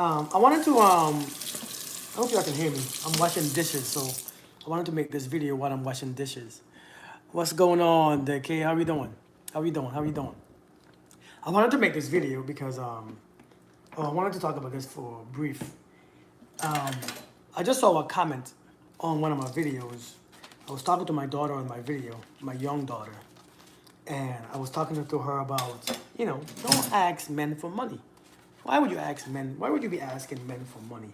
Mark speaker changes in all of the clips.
Speaker 1: I wanted to I hope y'all can hear me. I'm washing dishes, so I wanted to make this video while I'm washing dishes. What's going on, DK? How we doing? How we doing? How we doing? I wanted to make this video because I wanted to talk about this for brief. Um, I just saw a comment on one of my videos. I was talking to my daughter on my video, my young daughter, and I was talking to her about, don't ask men for money. Why would you ask men? Why would you be asking men for money?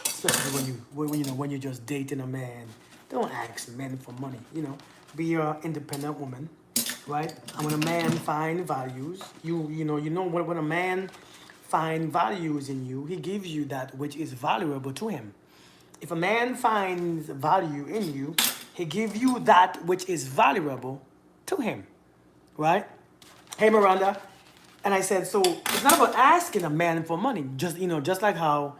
Speaker 1: Especially when you're just dating a man. Don't ask men for money. Be an independent woman, right? And when a man find values, when a man find values in you, he gives you that which is valuable to him. If a man finds value in you, he gives you that which is valuable to him, right? Hey, Miranda. And I said, so it's not about asking a man for money. Just like how,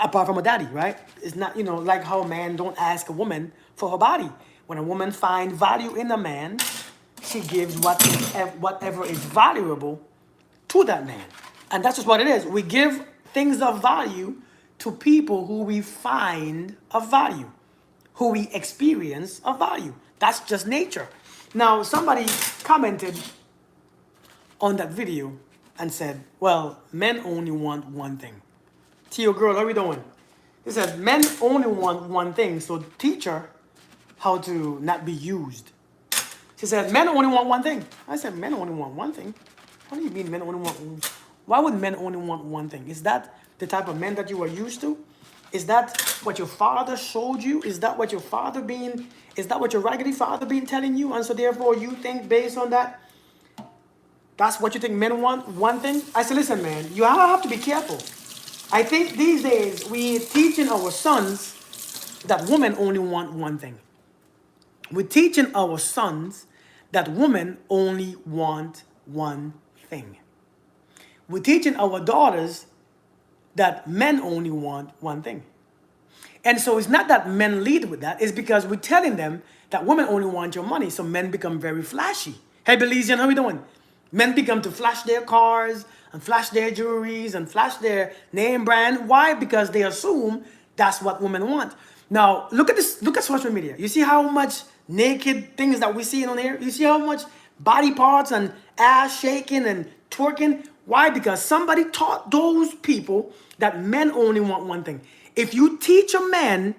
Speaker 1: apart from a daddy, right? It's not, like how a man don't ask a woman for her body. When a woman finds value in a man, she gives whatever is valuable to that man. And that's just what it is. We give things of value to people who we find of value, who we experience of value. That's just nature. Now, somebody commented on that video and said, well, men only want one thing. Tio girl, how are we doing? He says, men only want one thing, so teach her how to not be used. She said, men only want one thing. I said, men only want one thing? What do you mean men only want one? Why would men only want one thing? Is that the type of men that you are used to? Is that what your father showed you? Is that what your raggedy father been telling you? And so therefore you think based on that, that's what you think men want, one thing? I said, listen, man, you have to be careful. I think these days we're teaching our sons that women only want one thing. We're teaching our sons that women only want one thing. We're teaching our daughters that men only want one thing. And so it's not that men lead with that. It's because we're telling them that women only want your money. So men become very flashy. Hey, Belizean, how we doing? Men become to flash their cars and flash their jewelries and flash their name brand. Why? Because they assume that's what women want. Now, look at this. Look at social media. You see how much naked things that we see on here? You see how much body parts and ass shaking and twerking? Why? Because somebody taught those people that men only want one thing. If you teach a woman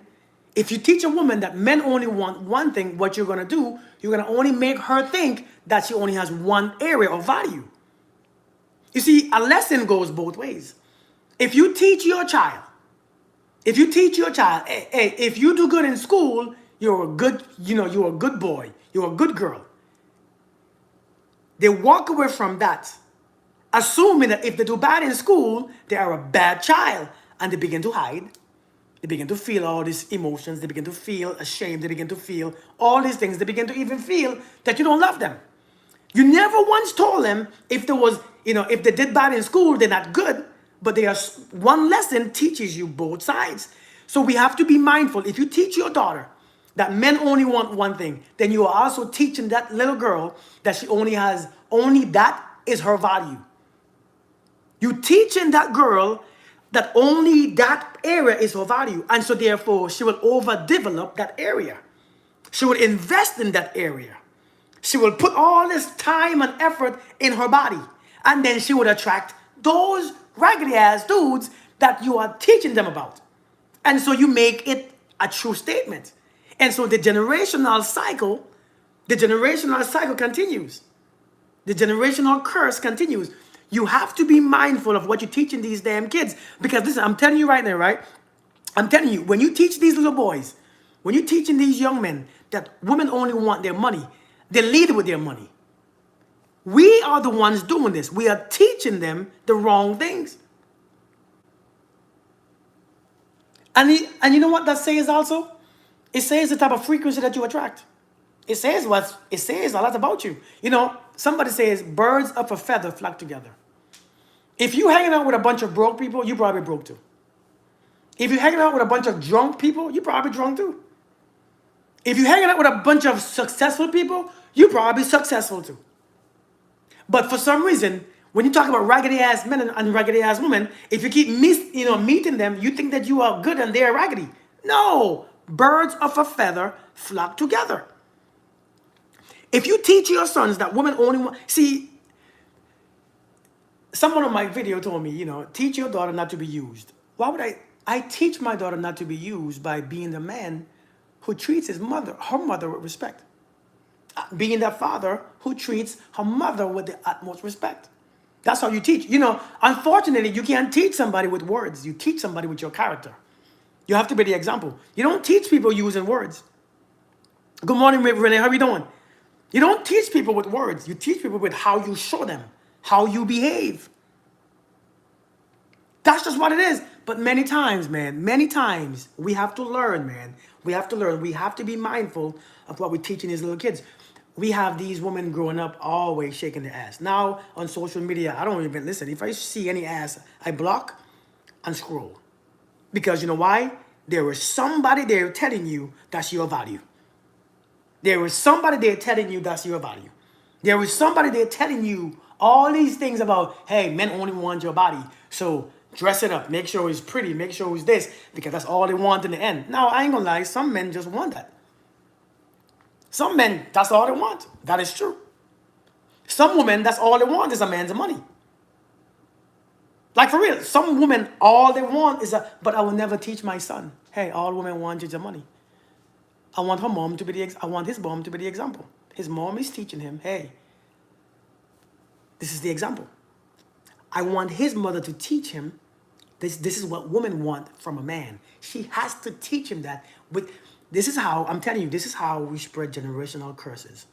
Speaker 1: that men only want one thing, what you're going to do, you're going to only make her think that she only has one area of value. You see, a lesson goes both ways. If you teach your child, hey, if you do good in school, you're a good boy, you're a good girl. They walk away from that, assuming that if they do bad in school, they are a bad child, and they begin to hide. They begin to feel all these emotions. They begin to feel ashamed. They begin to feel all these things. They begin to even feel that you don't love them. You never once told them if they did bad in school, they're not good. But one lesson teaches you both sides. So we have to be mindful. If you teach your daughter that men only want one thing, then you are also teaching that little girl that she only that is her value. You teaching that girl that only that area is her value. And so therefore, she will overdevelop that area. She will invest in that area. She will put all this time and effort in her body. And then she would attract those raggedy ass dudes that you are teaching them about. And so you make it a true statement. And so the generational cycle continues. The generational curse continues. You have to be mindful of what you're teaching these damn kids. Because listen, I'm telling you right now, right? I'm telling you, when you teach these little boys, when you're teaching these young men that women only want their money, they lead with their money. We are the ones doing this. We are teaching them the wrong things. And you know what that says also? It says the type of frequency that you attract. It says a lot about you. Somebody says birds of a feather flock together. If you're hanging out with a bunch of broke people, you probably broke too. If you're hanging out with a bunch of drunk people, you probably drunk too. If you're hanging out with a bunch of successful people, you probably successful too. But for some reason, When you talk about raggedy ass men and raggedy ass women, if you keep meeting them, you think that you are good and they're raggedy. No, birds of a feather flock together. If you teach your sons that women only want, see, someone on my video told me, teach your daughter not to be used. Why would I teach my daughter not to be used by being the man who treats her mother with respect. Being the father who treats her mother with the utmost respect. That's how you teach. Unfortunately, you can't teach somebody with words. You teach somebody with your character. You have to be the example. You don't teach people using words. Good morning, Renee. How are you doing? You don't teach people with words. You teach people with how you show them, how you behave. That's just what it is. But many times, man, we have to learn, man. We have to learn. We have to be mindful of what we're teaching these little kids. We have these women growing up always shaking their ass. Now, on social media, I don't even listen. If I see any ass, I block and scroll. Because you know why? There is somebody there telling you that's your value. There is somebody there telling you that's your value. There is somebody there telling you all these things about, hey, men only want your body. So dress it up. Make sure it's pretty. Make sure it's this. Because that's all they want in the end. Now, I ain't gonna lie. Some men just want that. Some men, that's all they want. That is true. Some women, that's all they want is a man's money. Like for real, some women, all they want is but I will never teach my son. Hey, all women want is your money. I want her mom to be I want his mom to be the example. His mom is teaching him, hey, this is the example. I want his mother to teach him this is what women want from a man. She has to teach him that. This is how, I'm telling you, this is how we spread generational curses.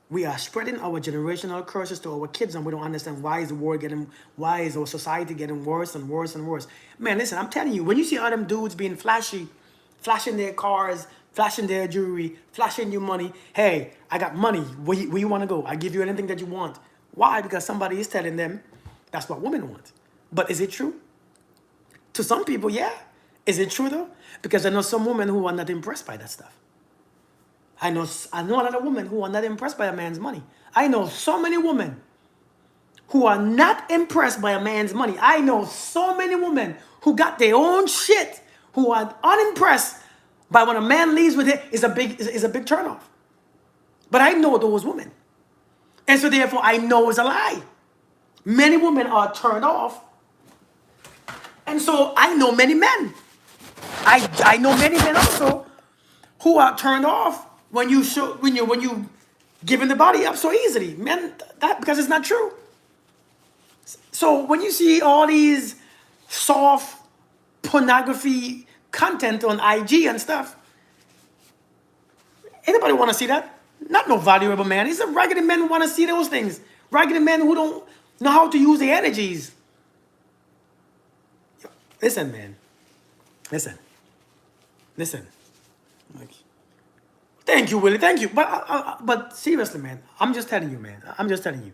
Speaker 1: We are spreading our generational curses to our kids, and we don't understand why is our society getting worse and worse and worse. Man, listen, I'm telling you, when you see all them dudes being flashy, flashing their cars, flashing their jewelry, flashing you money, hey, I got money, where you want to go? I give you anything that you want. Why? Because somebody is telling them that's what women want. But is it true? To some people, yeah. Is it true though? Because I know some women who are not impressed by that stuff. I know a lot of women who are not impressed by a man's money. I know so many women who are not impressed by a man's money. I know so many women who got their own shit, who are unimpressed by when a man leaves with it is a big turnoff. But I know those women. And so therefore I know it's a lie. Many women are turned off. And so I know many men. I know many men also who are turned off when you giving the body up so easily. Men, that because it's not true. So when you see all these soft pornography content on IG and stuff, anybody want to see that? Not no valuable man. It's a raggedy men who want to see those things. Raggedy men who don't know how to use their energies. Listen, man. Listen. Thank you, Willie. Thank you. But seriously, man, I'm just telling you, man. I'm just telling you.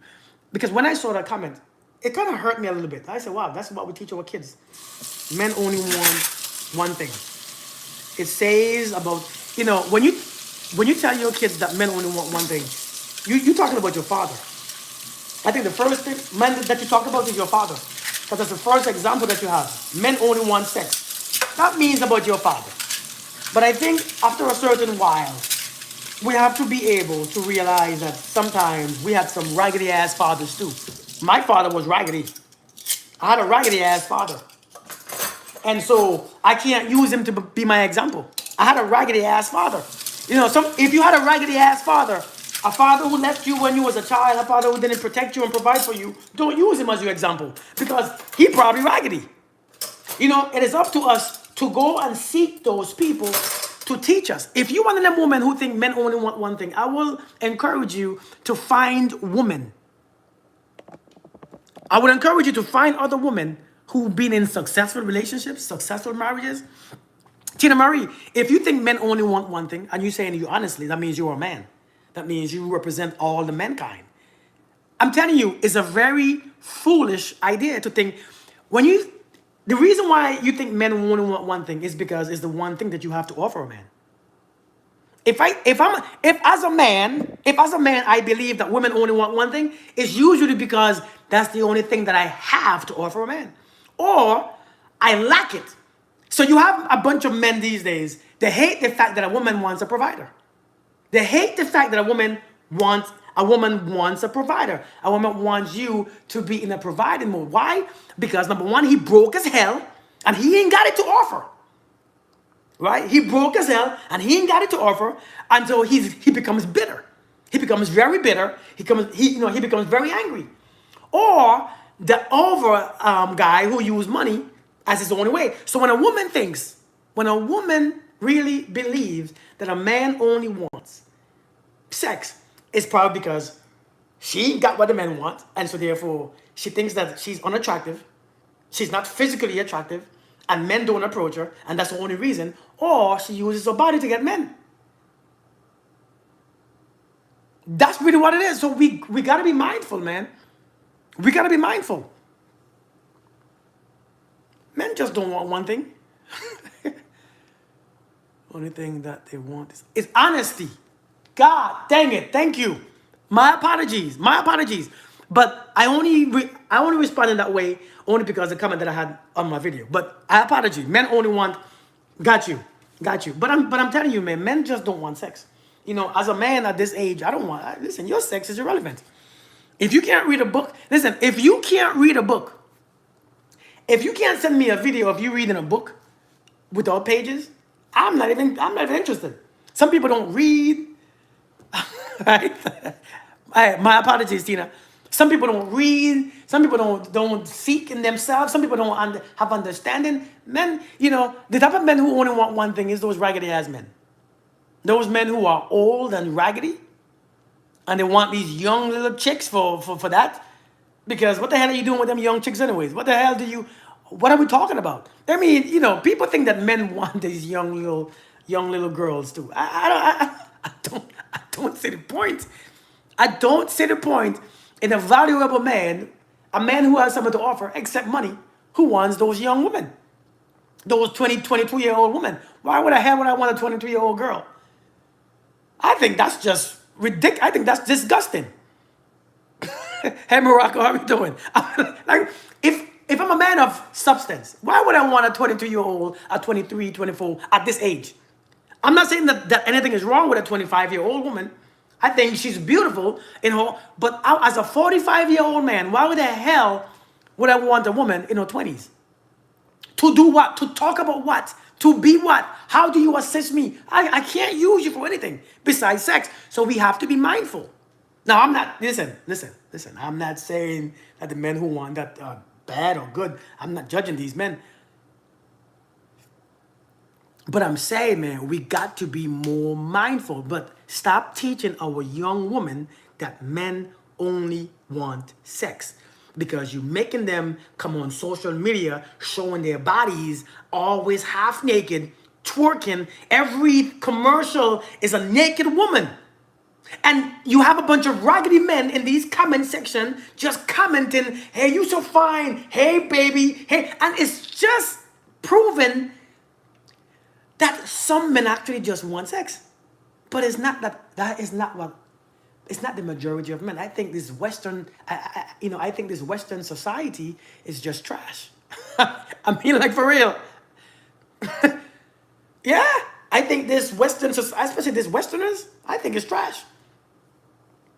Speaker 1: Because when I saw that comment, it kind of hurt me a little bit. I said, wow, that's what we teach our kids. Men only want one thing. It says about, when you tell your kids that men only want one thing, you're talking about your father. I think the first thing, man, that you talk about is your father. Because that's the first example that you have. Men only want sex. That means about your father. But I think after a certain while, we have to be able to realize that sometimes we had some raggedy ass fathers too. My father was raggedy. I had a raggedy ass father. And so I can't use him to be my example. I had a raggedy ass father. If you had a raggedy ass father, a father who left you when you was a child, a father who didn't protect you and provide for you, don't use him as your example because he probably raggedy. It is up to us to go and seek those people to teach us. If you one of them women who think men only want one thing, I will encourage you to find women. I would encourage you to find other women who've been in successful relationships, successful marriages. Tina Marie, if you think men only want one thing, and you're saying you honestly, that means you're a man. That means you represent all the mankind. I'm telling you, it's a very foolish idea to think the reason why you think men only want one thing is because it's the one thing that you have to offer a man. if as a man I believe that women only want one thing, it's usually because that's the only thing that I have to offer a man, or I lack it. So you have a bunch of men these days. They hate the fact that a woman wants a provider. They hate the fact that a woman wants a provider. A woman wants you to be in a providing mode. Why? Because number one, he broke as hell and he ain't got it to offer. Right? He broke as hell and he ain't got it to offer until he becomes bitter. He becomes very bitter. He becomes very angry. Or the over guy who used money as his only way. So when a woman really believes that a man only wants sex, it's probably because she got what the men want, and so therefore she thinks that she's unattractive, she's not physically attractive, and men don't approach her, and that's the only reason, or she uses her body to get men. That's really what it is. So we got to be mindful, man. We got to be mindful. Men just don't want one thing. Only thing that they want is honesty. God dang it. Thank you. My apologies. My apologies. But I only responded that way only because of the comment that I had on my video. But I apologize. Men only want, got you. Got you. But I'm telling you, man, men just don't want sex. You know, as a man at this age, I don't want, listen, your sex is irrelevant. If you can't read a book, listen, if you can't read a book, if you can't send me a video of you reading a book without pages, I'm not even interested. Some people don't read, right? My apologies, Tina. Some people don't read. Some people don't seek in themselves. Some people don't have understanding. Men, you know, the type of men who only want one thing is those raggedy ass men. Those men who are old and raggedy, and they want these young little chicks for that. Because what the hell are you doing with them young chicks anyways? What are we talking about? I mean, you know, people think that men want these young little girls too. I don't see the point. I don't see the point in a valuable man, a man who has something to offer except money, who wants those young women. Those 22-year-old women. Why would I want a 22-year-old girl? I think that's just ridiculous. I think that's disgusting. Hey Morocco, how are you doing? Like, if I'm a man of substance, why would I want a 22-year-old, a 23, 24 at this age? I'm not saying that anything is wrong with a 25-year-old woman. I think she's beautiful in her, but as a 45-year-old man, why the hell would I want a woman in her 20s? To do what? To talk about what? To be what? How do you assist me? I can't use you for anything besides sex. So we have to be mindful. Now, I'm not, listen. I'm not saying that the men who want that are bad or good. I'm not judging these men. But I'm saying, man, we got to be more mindful. But stop teaching our young women that men only want sex. Because you're making them come on social media showing their bodies, always half naked, twerking. Every commercial is a naked woman. And you have a bunch of raggedy men in these comment section just commenting, hey, you so fine, hey, baby, hey. And it's just proven that some men actually just want sex. But it's not it's not the majority of men. I think this Western, I think this Western society is just trash. I mean, like, for real. Yeah, I think this Western society, especially these Westerners, I think it's trash.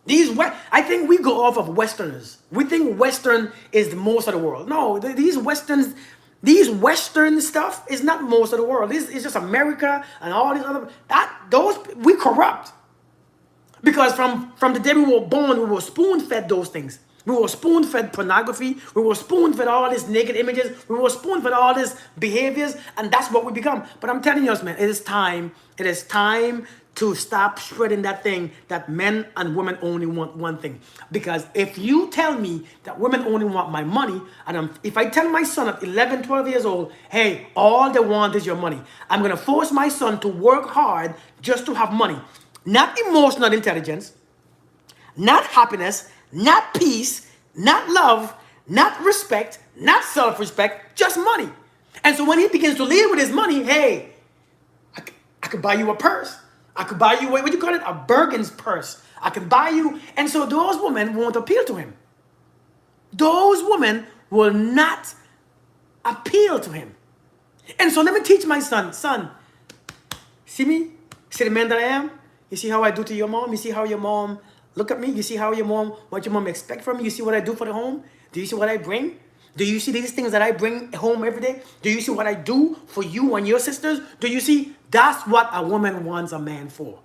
Speaker 1: I think we go off of Westerners. We think Western is the most of the world. No, these Western stuff is not most of the world. It's just America and all these other, we corrupt. Because from the day we were born, we were spoon-fed those things. We were spoon-fed pornography. We were spoon-fed all these naked images. We were spoon-fed all these behaviors, and that's what we become. But I'm telling you, man, it is time to stop spreading that thing that men and women only want one thing. Because if you tell me that women only want my money, and if I tell my son at 11, 12 years old, hey, all they want is your money, I'm going to force my son to work hard just to have money. Not emotional intelligence, not happiness, not peace, not love, not respect, not self-respect, just money. And so when he begins to live with his money, hey, I could buy you a purse. I could buy you, what do you call it? A Bergen's purse. I can buy you. And so those women won't appeal to him. Those women will not appeal to him. And so let me teach my son, see me? See the man that I am? You see how I do to your mom? You see how your mom look at me? You see how what your mom expect from me? You see what I do for the home? Do you see what I bring? Do you see these things that I bring home every day? Do you see what I do for you and your sisters? Do you see? That's what a woman wants a man for.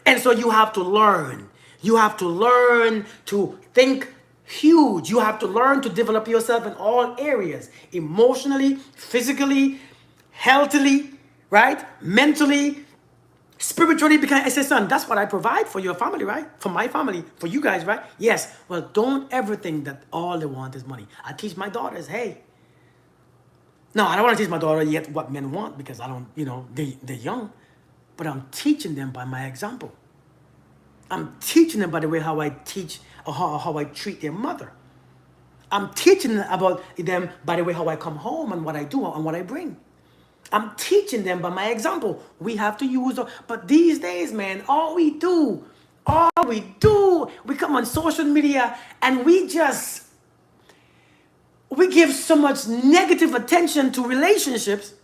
Speaker 1: And so you have to learn. You have to learn to think huge. You have to learn to develop yourself in all areas, emotionally, physically, healthily, right? Mentally, spiritually, because I said, son, that's what I provide for your family, right? For my family, for you guys, right? Yes. Well, don't ever think that all they want is money. I teach my daughters, hey. No, I don't want to teach my daughter yet what men want because I don't, they're young. But I'm teaching them by my example. I'm teaching them by the way how I teach or how I treat their mother. I'm teaching them about them by the way how I come home and what I do and what I bring. I'm teaching them by my example. We have to use, but these days, man, we come on social media and we give so much negative attention to relationships.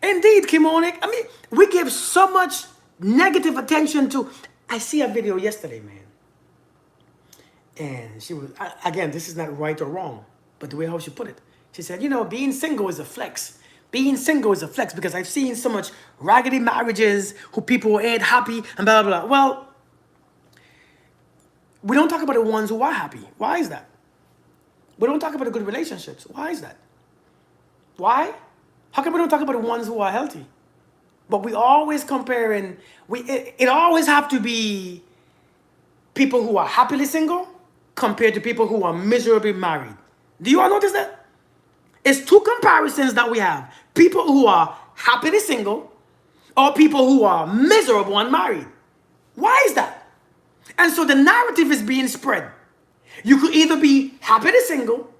Speaker 1: Indeed, Kimonik. I mean, we give so much negative attention to. I see a video yesterday, man. And she was, again, this is not right or wrong, but the way how she put it. She said, being single is a flex. Being single is a flex because I've seen so much raggedy marriages who people ain't happy and blah, blah, blah. Well, we don't talk about the ones who are happy. Why is that? We don't talk about the good relationships. Why is that? Why? How come we don't talk about the ones who are healthy? But we always comparing, it always have to be people who are happily single compared to people who are miserably married. Do you all notice that? It's two comparisons that we have. People who are happily single or people who are miserable and married. Why is that? And so the narrative is being spread. You could either be happily single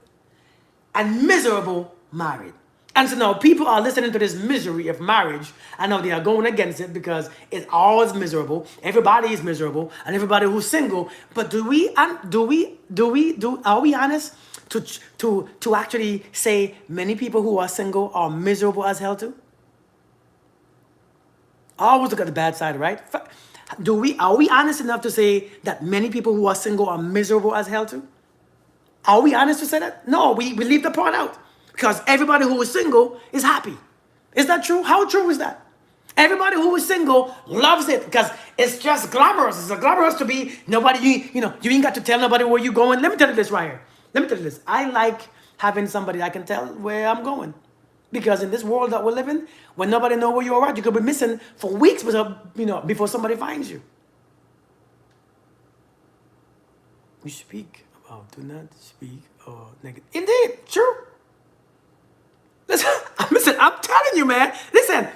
Speaker 1: and miserable married. And so now people are listening to this misery of marriage, and now they are going against it because it's always miserable. Everybody is miserable, and everybody who's single. But are we honest to actually say many people who are single are miserable as hell too? I always look at the bad side, right? Are we honest enough to say that many people who are single are miserable as hell too? Are we honest to say that? No, we leave the part out. Because everybody who is single is happy. Is that true? How true is that? Everybody who is single loves it because it's just glamorous. It's glamorous to be nobody, you ain't got to tell nobody where you're going. Let me tell you this right here. Let me tell you this. I like having somebody I can tell where I'm going. Because in this world that we're living, when nobody knows where you are at, you could be missing for weeks before somebody finds you. We speak about, do not speak or negative. Indeed, true. Listen, I'm telling you, man. Listen,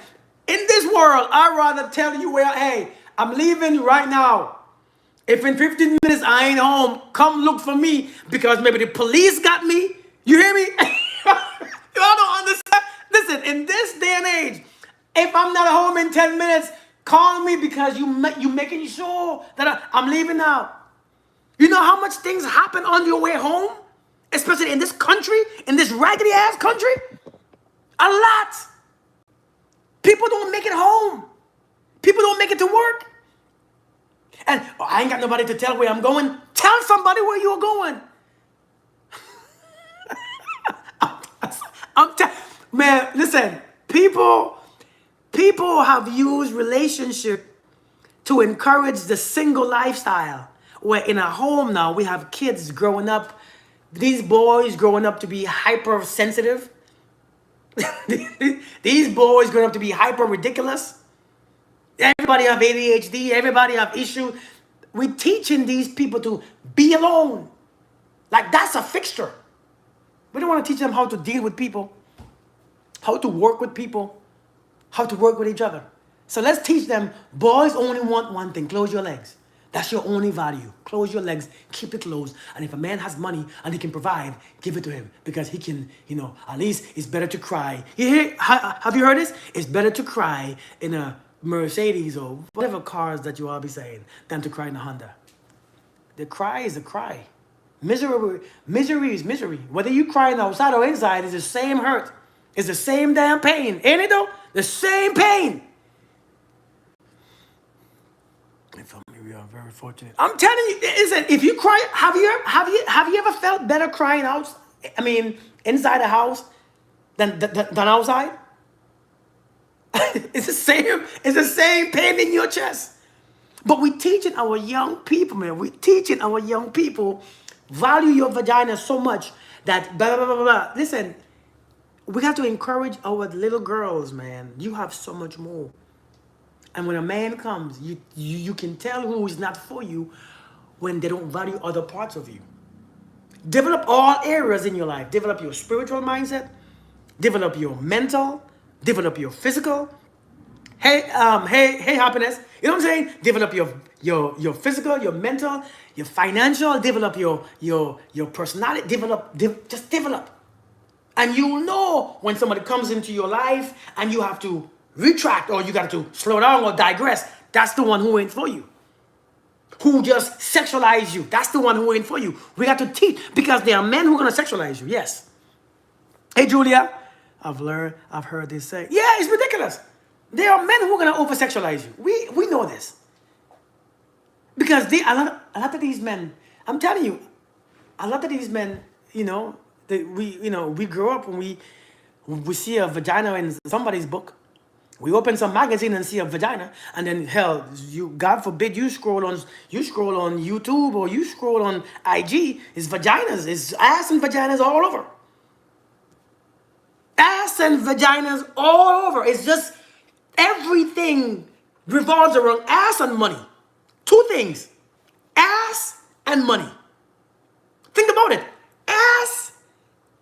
Speaker 1: in this world, I'd rather tell you hey, I'm leaving right now. If in 15 minutes I ain't home, come look for me because maybe the police got me. You hear me? Y'all don't understand. Listen, in this day and age, if I'm not home in 10 minutes, call me because you making sure that I'm leaving now. You know how much things happen on your way home? Especially in this country, in this raggedy ass country? A lot. People don't make it home. People don't make it to work. And I ain't got nobody to tell where I'm going. Tell somebody where you're going. Man, listen. People have used relationship to encourage the single lifestyle. Where in a home now, we have kids growing up. These boys growing up to be hypersensitive. These boys growing up to be hyper ridiculous. Everybody have ADHD. Everybody have issues. We're teaching these people to be alone. Like that's a fixture. We don't want to teach them how to deal with people, how to work with people, how to work with each other. So let's teach them, boys only want one thing, close your legs. That's your only value. Close your legs, keep it closed. And if a man has money and he can provide, give it to him. Because he can, at least it's better to cry. Have you heard this? It's better to cry in a Mercedes or whatever cars that you all be saying than to cry in a Honda. The cry is a cry. Misery is misery. Whether you crying outside or inside, it's the same hurt. It's the same damn pain. Ain't it though? The same pain. We are very fortunate. I'm telling you, listen, if you cry, have you ever felt better crying out? I mean, inside the house than outside? It's the same pain in your chest. But we're teaching our young people, man. We're teaching our young people, value your vagina so much that blah, blah, blah, blah, blah. Listen, we have to encourage our little girls, man. You have so much more. And when a man comes, you can tell who is not for you when they don't value other parts of you. Develop all areas in your life. Develop your spiritual mindset. Develop your mental. Develop your physical. Hey, happiness. You know what I'm saying? Develop your physical, your mental, your financial. Develop your personality. Just develop. And you'll know when somebody comes into your life and you have to retract or you got to slow down or digress. That's the one who ain't for you. Who just sexualize you. That's the one who ain't for you. We got to teach because there are men who are going to sexualize you. Yes. Hey, Julia. I've heard this say. Yeah, it's ridiculous. There are men who are going to over-sexualize you. We know this. Because a lot of these men, I'm telling you, a lot of these men, we grow up and we see a vagina in somebody's book. We open some magazine and see a vagina, and then hell, God forbid you scroll on YouTube or you scroll on IG, it's vaginas, it's ass and vaginas all over. Ass and vaginas all over. It's just everything revolves around ass and money. Two things, ass and money. Think about it, ass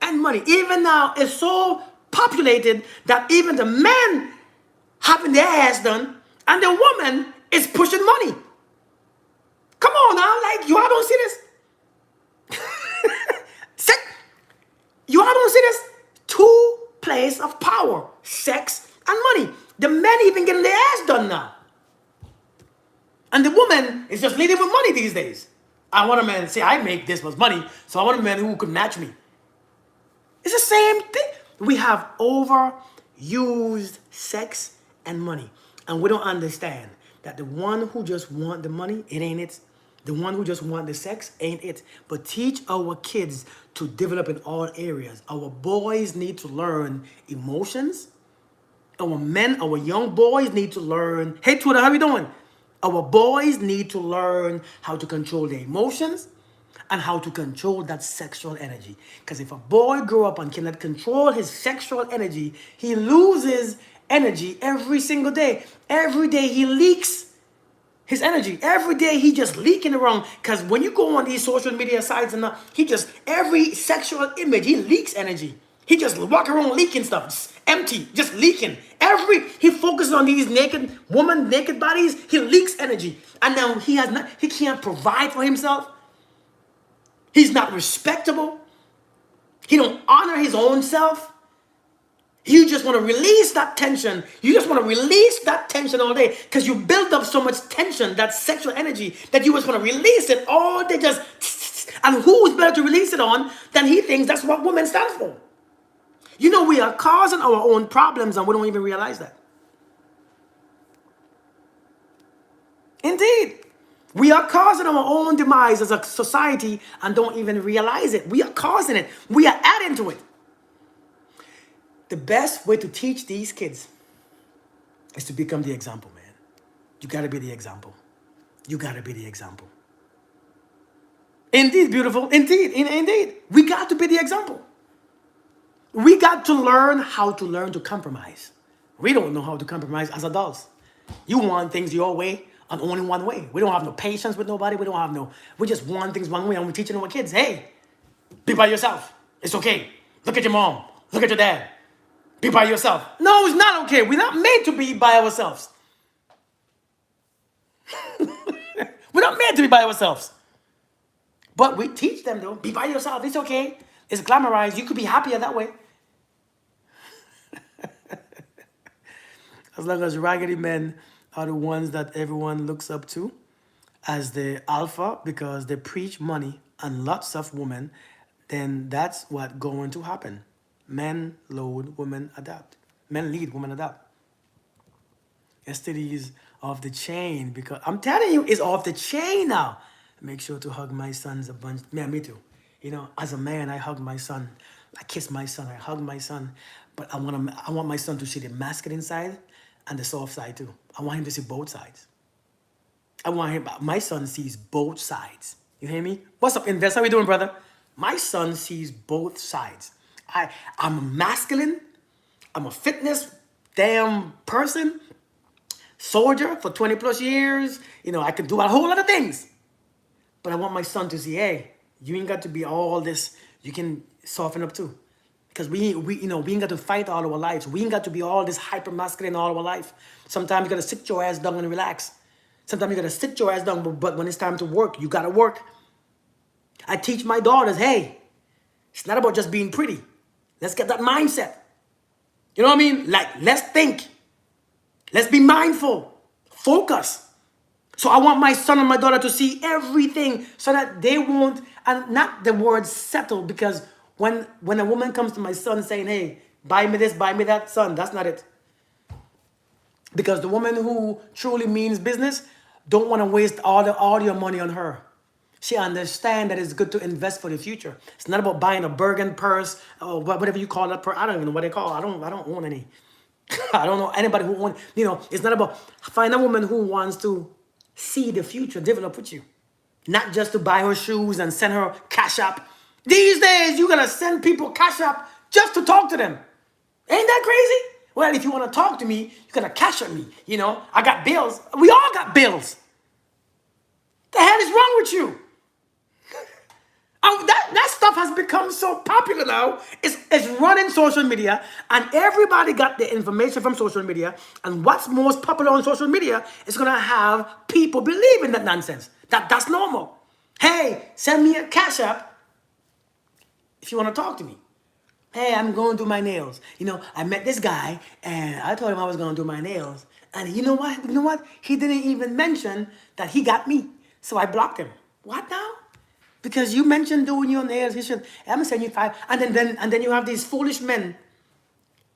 Speaker 1: and money. Even now, it's so populated that even the men having their ass done, and the woman is pushing money. Come on now, like you all don't see this. You all don't see this. Two places of power, sex and money. The men even getting their ass done now. And the woman is just leading with money these days. I want a man to say, I make this much money, so I want a man who could match me. It's the same thing. We have overused sex and money. And we don't understand that the one who just want the money, it ain't it. The one who just want the sex ain't it. But teach our kids to develop in all areas. Our boys need to learn emotions. Our men, our young boys need to learn. Hey, Twitter, how you doing? Our boys need to learn how to control their emotions and how to control that sexual energy. Because if a boy grow up and cannot control his sexual energy, he loses energy every single day. Every day he leaks his energy. Every day he just leaking around. Because when you go on these social media sites and every sexual image, he leaks energy. He just walk around leaking stuff, just empty, just leaking. He focuses on these naked bodies. He leaks energy, and then he can't provide for himself. He's not respectable. He don't honor his own self. You just want to release that tension. You just want to release that tension all day because you build up so much tension, that sexual energy, that you just want to release it all day. And who is better to release it on than he thinks that's what women stand for? You know, we are causing our own problems and we don't even realize that. Indeed. We are causing our own demise as a society and don't even realize it. We are causing it. We are adding to it. The best way to teach these kids is to become the example, man. You got to be the example. You got to be the example. Indeed, beautiful. Indeed. We got to be the example. We got to learn how to compromise. We don't know how to compromise as adults. You want things your way and only one way. We don't have no patience with nobody. We just want things one way, and we're teaching our kids, hey, be by yourself. It's okay. Look at your mom. Look at your dad. Be by yourself. No, it's not okay. We're not made to be by ourselves. We're not made to be by ourselves. But we teach them, though, be by yourself. It's okay. It's glamorized. You could be happier that way. As long as raggedy men are the ones that everyone looks up to as the alpha because they preach money and lots of women, then that's what going to happen. Men load, women adapt. Men lead, women adapt. STDs off the chain because I'm telling you, it's off the chain now. Make sure to hug my sons a bunch. Man, me too. You know, as a man, I hug my son. I kiss my son. I hug my son. But I want my son to see the masculine side and the soft side too. I want him to see both sides. I want him. My son sees both sides. You hear me? What's up, Invest? How we doing, brother? My son sees both sides. I'm masculine. I'm a fitness damn person, soldier for 20 plus years. You know, I could do a whole lot of things. But I want my son to see, hey, you ain't got to be all this. You can soften up too. Because we ain't got to fight all our lives. We ain't got to be all this hyper masculine all our life. Sometimes you gotta sit your ass down and relax. Sometimes you gotta sit your ass down, but when it's time to work, you gotta work. I teach my daughters, hey, it's not about just being pretty. Let's get that mindset. You know what I mean? Like, let's think. Let's be mindful. Focus. So I want my son and my daughter to see everything so that they won't, and not the word settle, because when a woman comes to my son saying, hey, buy me this, buy me that, son, that's not it. Because the woman who truly means business don't want to waste all your money on her. She understands that it's good to invest for the future. It's not about buying a Bergen purse or whatever you call that purse. I don't even know what they call it. I don't own any. I don't know anybody who wants, you know, it's not about, find a woman who wants to see the future develop with you. Not just to buy her shoes and send her cash app. These days, you gotta send people cash app just to talk to them. Ain't that crazy? Well, if you wanna talk to me, you gotta cash at me. You know, I got bills. We all got bills. The hell is wrong with you? That stuff has become so popular now. It's running social media, and everybody got the information from social media. And what's most popular on social media is gonna have people believe in that nonsense. That's normal. Hey, send me a cash app if you want to talk to me. Hey, I'm going to do my nails. You know, I met this guy and I told him I was going to do my nails. And you know what? You know what? He didn't even mention that he got me. So I blocked him. What now? Because you mentioned doing your nails. He said, I'm gonna send you five. And then you have these foolish men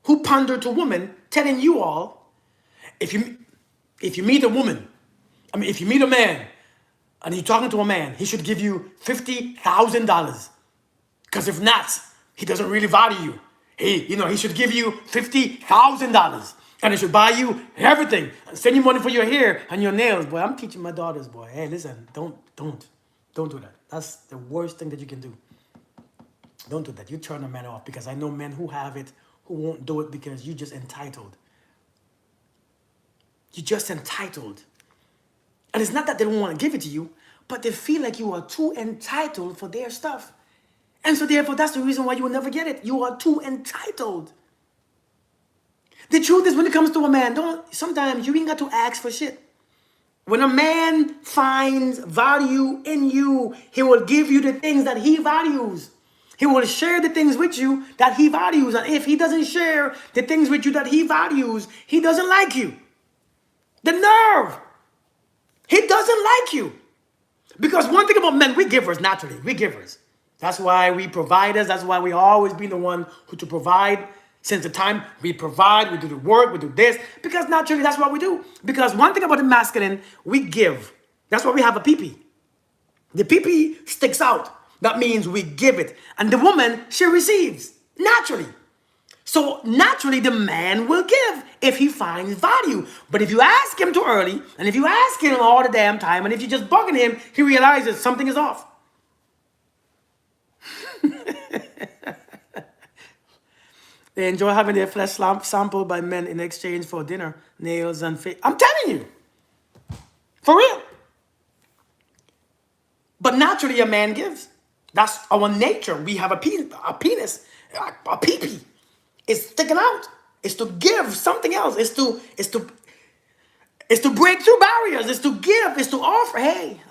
Speaker 1: who pander to women telling you all, if you meet a woman, I mean, if you meet a man and you're talking to a man, he should give you $50,000. Because if not, he doesn't really value you. He should give you $50,000. And he should buy you everything. And send you money for your hair and your nails. Boy, I'm teaching my daughters, boy. Hey, listen, don't do that. That's the worst thing that you can do. Don't do that. You turn a man off, because I know men who have it who won't do it because you're just entitled. You're just entitled. And it's not that they don't want to give it to you, but they feel like you are too entitled for their stuff. And so therefore, that's the reason why you will never get it. You are too entitled. The truth is, when it comes to a man, sometimes you ain't got to ask for shit. When a man finds value in you, he will give you the things that he values. He will share the things with you that he values. And if he doesn't share the things with you that he values, he doesn't like you. The nerve. He doesn't like you. Because one thing about men, we givers naturally. We givers. That's why we providers. That's why we always be the one who to provide. Since the time we provide, we do the work, we do this. Because naturally, that's what we do. Because one thing about the masculine, we give. That's why we have a pee-pee. The pee-pee sticks out. That means we give it. And the woman, she receives. Naturally. So naturally, the man will give if he finds value. But if you ask him too early, and if you ask him all the damn time, and if you're just bugging him, he realizes something is off. They enjoy having their flesh sampled by men in exchange for dinner, nails, and face. I'm telling you. For real. But naturally, a man gives. That's our nature. We have a penis, a pee-pee. It's sticking out. It's to give something else. It's to break through barriers. It's to give. It's to offer. Hey.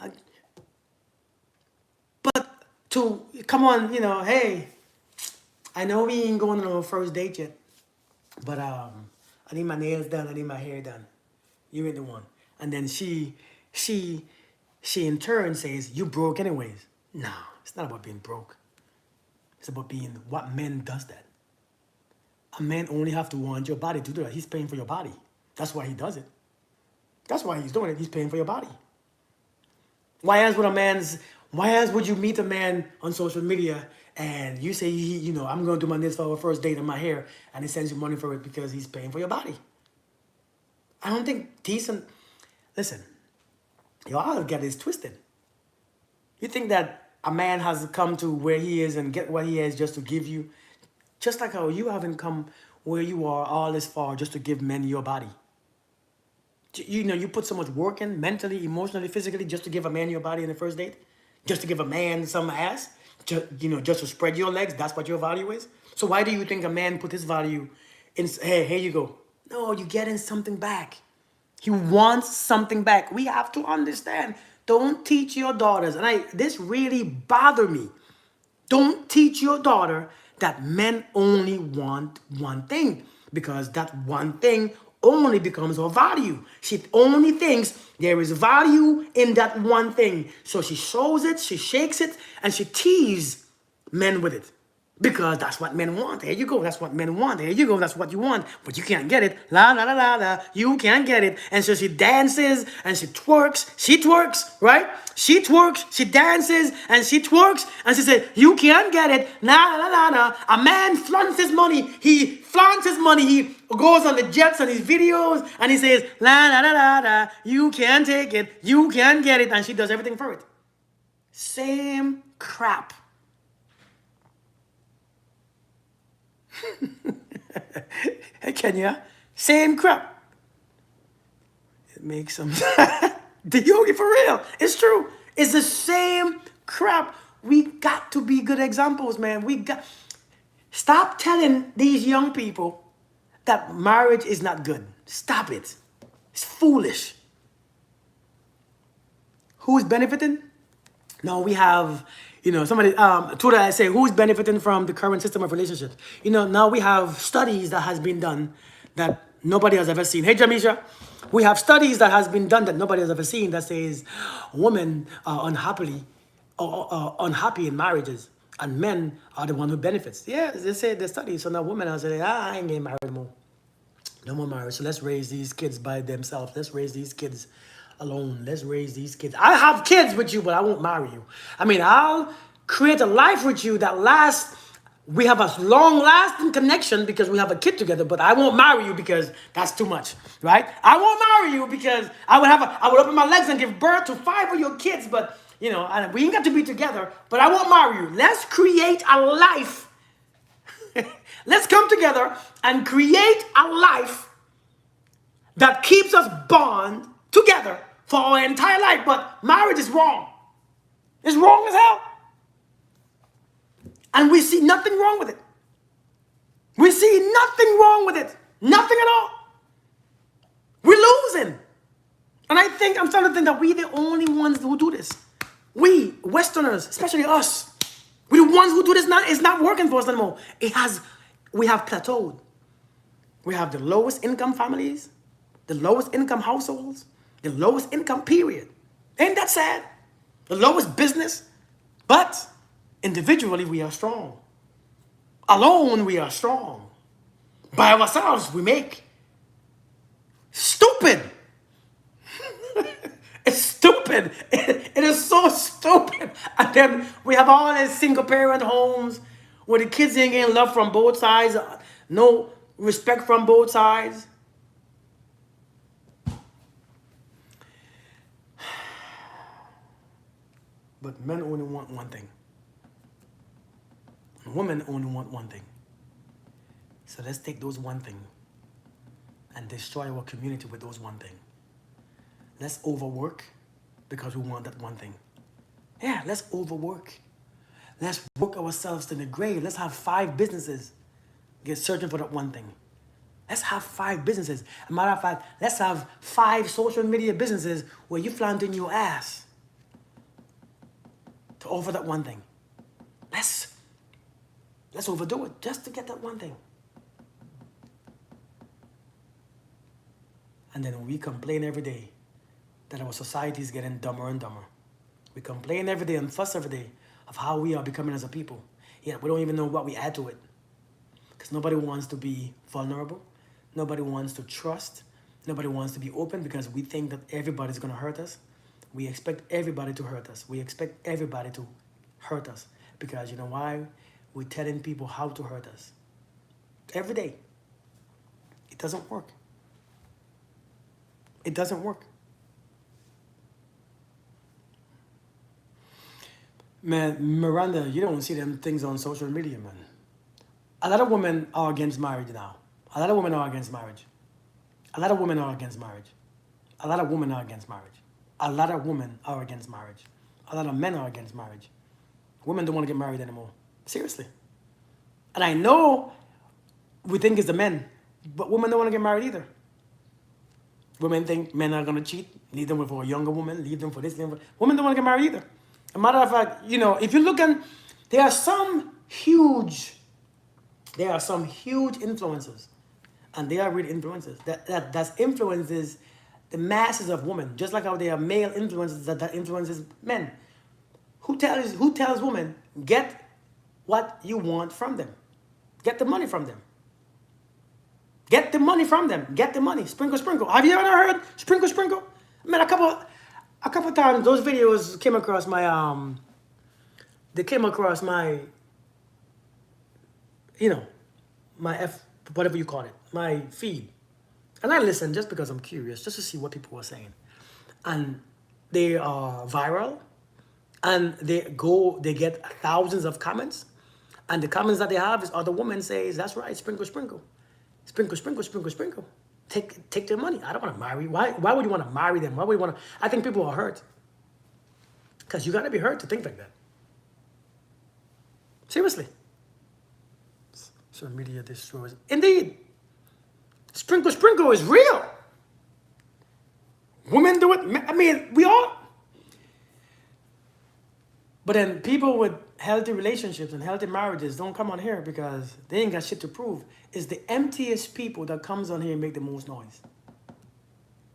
Speaker 1: But to come on, hey, I know we ain't going on our first date yet, but I need my nails done. I need my hair done. You ain't the one. And then she, she in turn says, you broke anyways. No, it's not about being broke. It's about being what men does that. A man only have to want your body to do that. He's paying for your body. That's why he does it. That's why he's doing it. He's paying for your body. Why else would you meet a man on social media and you say, I'm going to do my nails for our first date and my hair, and he sends you money for it because he's paying for your body? I don't think decent. Listen, y'all get this twisted. You think that a man has come to where he is and get what he has just to give you, just like how you haven't come where you are all this far just to give men your body. You put so much work in mentally, emotionally, physically just to give a man your body in the first date, just to give a man some ass, just to spread your legs. That's what your value is. So why do you think a man put his value in? Hey, here you go. No, you're getting something back. He wants something back. We have to understand. Don't teach your daughters, and this really bothered me. Don't teach your daughter that men only want one thing, because that one thing only becomes her value. She only thinks there is value in that one thing. So she shows it, she shakes it, and she teases men with it. Because that's what men want. There you go. That's what men want. There you go. That's what you want. But you can't get it. La, la, la, la, la. You can't get it. And so she dances and she twerks. She twerks, right? She twerks. She dances and she twerks. And she said, you can't get it. La, la, la, la. A man flaunts his money. He flaunts his money. He goes on the jets and his videos. And he says, la, la, la, la, la. You can't take it. You can't get it. And she does everything for it. Same crap. Hey, Kenya, same crap. It makes some. The yogi for real. It's true. It's the same crap. We got to be good examples, man. Stop telling these young people that marriage is not good. Stop it. It's foolish. Who's benefiting? No, we have, somebody, Twitter, I say, who's benefiting from the current system of relationships? Now we have studies that has been done that nobody has ever seen. Hey, Jamisha, we have studies that has been done that nobody has ever seen that says women are unhappy in marriages, and men are the one who benefits. Yeah, they say the studies. So now women are saying, I ain't getting married anymore. No more marriage. So let's raise these kids by themselves. Let's raise these kids alone. Let's raise these kids. I have kids with you, but I won't marry you. I mean, I'll create a life with you that lasts. We have a long-lasting connection because we have a kid together, but I won't marry you because that's too much, right? I won't marry you because I would open my legs and give birth to 5 of your kids, but, we ain't got to be together, but I won't marry you. Let's create a life. Let's come together and create a life that keeps us bond together for our entire life. But marriage is wrong. It's wrong as hell. And we see nothing wrong with it. We see nothing wrong with it. Nothing at all. We're losing. And I'm starting to think that we're the only ones who do this. We, Westerners, especially us, we're the ones who do this. It's not working for us anymore. We have plateaued. We have the lowest income families, the lowest income households, the lowest income period. Ain't that sad? The lowest business. But individually, we are strong. Alone, we are strong. By ourselves, we make. Stupid. It's stupid. It is so stupid. And then we have all these single parent homes where the kids ain't getting love from both sides. No respect from both sides. But men only want one thing. Women only want one thing. So let's take those one thing and destroy our community with those one thing. Let's overwork because we want that one thing. Yeah, let's overwork. Let's work ourselves to the grave. Let's have 5 businesses. Get searching for that one thing. Let's have 5 businesses. As a matter of fact, let's have 5 social media businesses where you flaunting your ass to offer that one thing. Let's overdo it just to get that one thing. And then we complain every day that our society is getting dumber and dumber. We complain every day and fuss every day of how we are becoming as a people. Yet we don't even know what we add to it. Because nobody wants to be vulnerable. Nobody wants to trust. Nobody wants to be open because we think that everybody's going to hurt us. We expect everybody to hurt us. We expect everybody to hurt us. Because you know why? We're telling people how to hurt us. Every day. It doesn't work. It doesn't work. Man, Miranda, you don't see them things on social media, man. A lot of women are against marriage now. A lot of women are against marriage. A lot of women are against marriage. A lot of women are against marriage. A lot of women are against marriage. A lot of men are against marriage. Women don't want to get married anymore. Seriously. And I know we think it's the men, but women don't want to get married either. Women think men are going to cheat, leave them for a younger woman, leave them for this, leave them for... Women don't want to get married either. As a matter of fact, you know, if you look at, there are some huge influencers, and they are real influencers that influences the masses of women, just like how there are male influencers that influences men. Who tells women, get what you want from them, get the money from them. Get the money from them. Get the money. Sprinkle, sprinkle. Have you ever heard sprinkle, sprinkle? Man, a couple times those videos came across my they came across my, you know, my whatever you call it, my feed. And I listened just because I'm curious, just to see what people were saying. And they are viral, and they get thousands of comments. And the comments that they have is other women says, that's right, sprinkle, sprinkle. Sprinkle, sprinkle, sprinkle, sprinkle. Take their money. I don't want to marry. Why would you want to marry them? Why would you want to? I think people are hurt. Because you got to be hurt to think like that. Seriously. Social media destroys. Indeed. Sprinkle, sprinkle is real. Women do it. I mean, we all. But then people with healthy relationships and healthy marriages don't come on here because they ain't got shit to prove. It's the emptiest people that comes on here and make the most noise.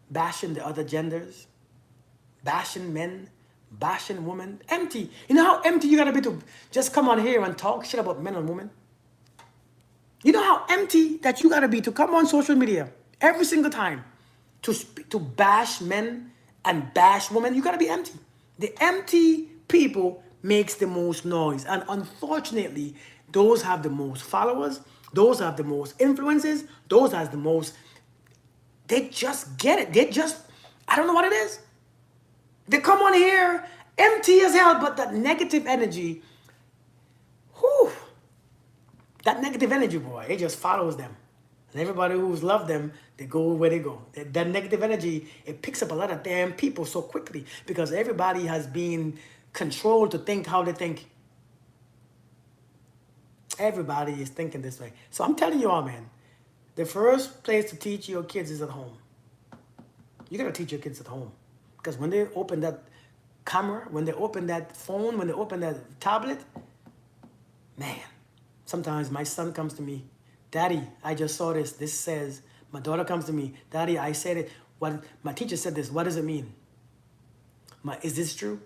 Speaker 1: Bashing the other genders, bashing men, bashing women. Empty. You know how empty you gotta be to just come on here and talk shit about men and women? You know how empty that you gotta be to come on social media every single time to bash men and bash women? You gotta be empty. The empty people makes the most noise, and unfortunately those have the most followers, those have the most influences, those have the most, they just get it, they just, I don't know what it is, they come on here empty as hell, but that negative energy, whew, that negative energy, boy, it just follows them. And everybody who's loved them, they go where they go. That negative energy, it picks up a lot of damn people so quickly because everybody has been controlled to think how they think. Everybody is thinking this way. So I'm telling you all, man, the first place to teach your kids is at home. You gotta teach your kids at home. Because when they open that camera, when they open that phone, when they open that tablet, man, sometimes my son comes to me, Daddy, I just saw this. This says, my daughter comes to me, Daddy, I said it. What my teacher said this. What does it mean? Is this true?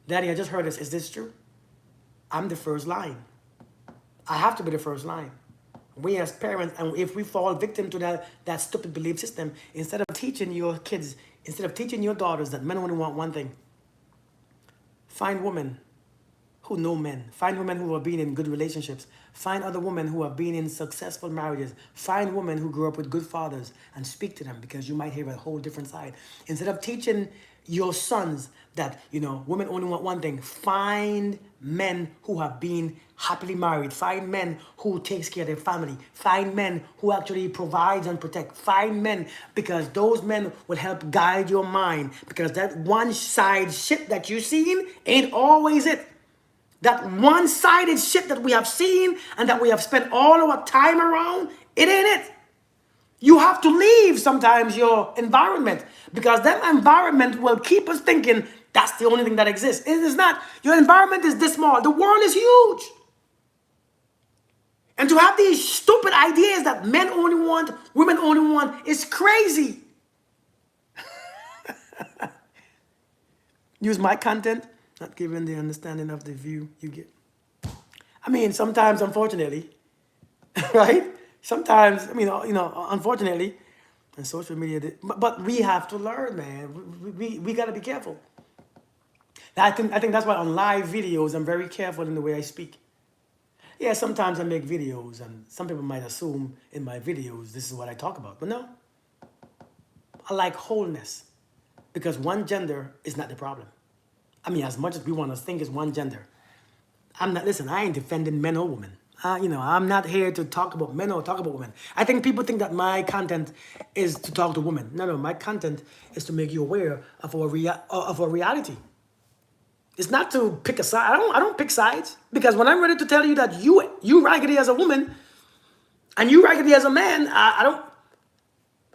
Speaker 1: Daddy, I just heard this. Is this true? I'm the first line. I have to be the first line. We as parents, and if we fall victim to that stupid belief system, instead of teaching your kids, instead of teaching your daughters that men only want one thing, find women who know men. Find women who have been in good relationships. Find other women who have been in successful marriages. Find women who grew up with good fathers and speak to them because you might hear a whole different side. Instead of teaching your sons that, you know, women only want one thing, find men who have been happily married. Find men who takes care of their family. Find men who actually provides and protect. Find men, because those men will help guide your mind, because that one-side shit that you've seen ain't always it. That one-sided shit that we have seen and that we have spent all our time around, it ain't it. You have to leave sometimes your environment, because that environment will keep us thinking that's the only thing that exists. It is not. Your environment is this small. The world is huge. And to have these stupid ideas that men only want, women only want, is crazy. Use my content, not giving the understanding of the view you get. I mean, sometimes, unfortunately, right? Sometimes, I mean, unfortunately, and social media, but we have to learn, man. We got to be careful. I think that's why on live videos, I'm very careful in the way I speak. Yeah, sometimes I make videos, and some people might assume in my videos this is what I talk about. But no, I like wholeness because one gender is not the problem. I mean, as much as we want to think it's one gender, I'm not, listen, I ain't defending men or women. I'm not here to talk about men or talk about women. I think people think that my content is to talk to women. No, no, my content is to make you aware of our reality. It's not to pick a side. I don't pick sides because when I'm ready to tell you that you raggedy as a woman and you raggedy as a man, I'm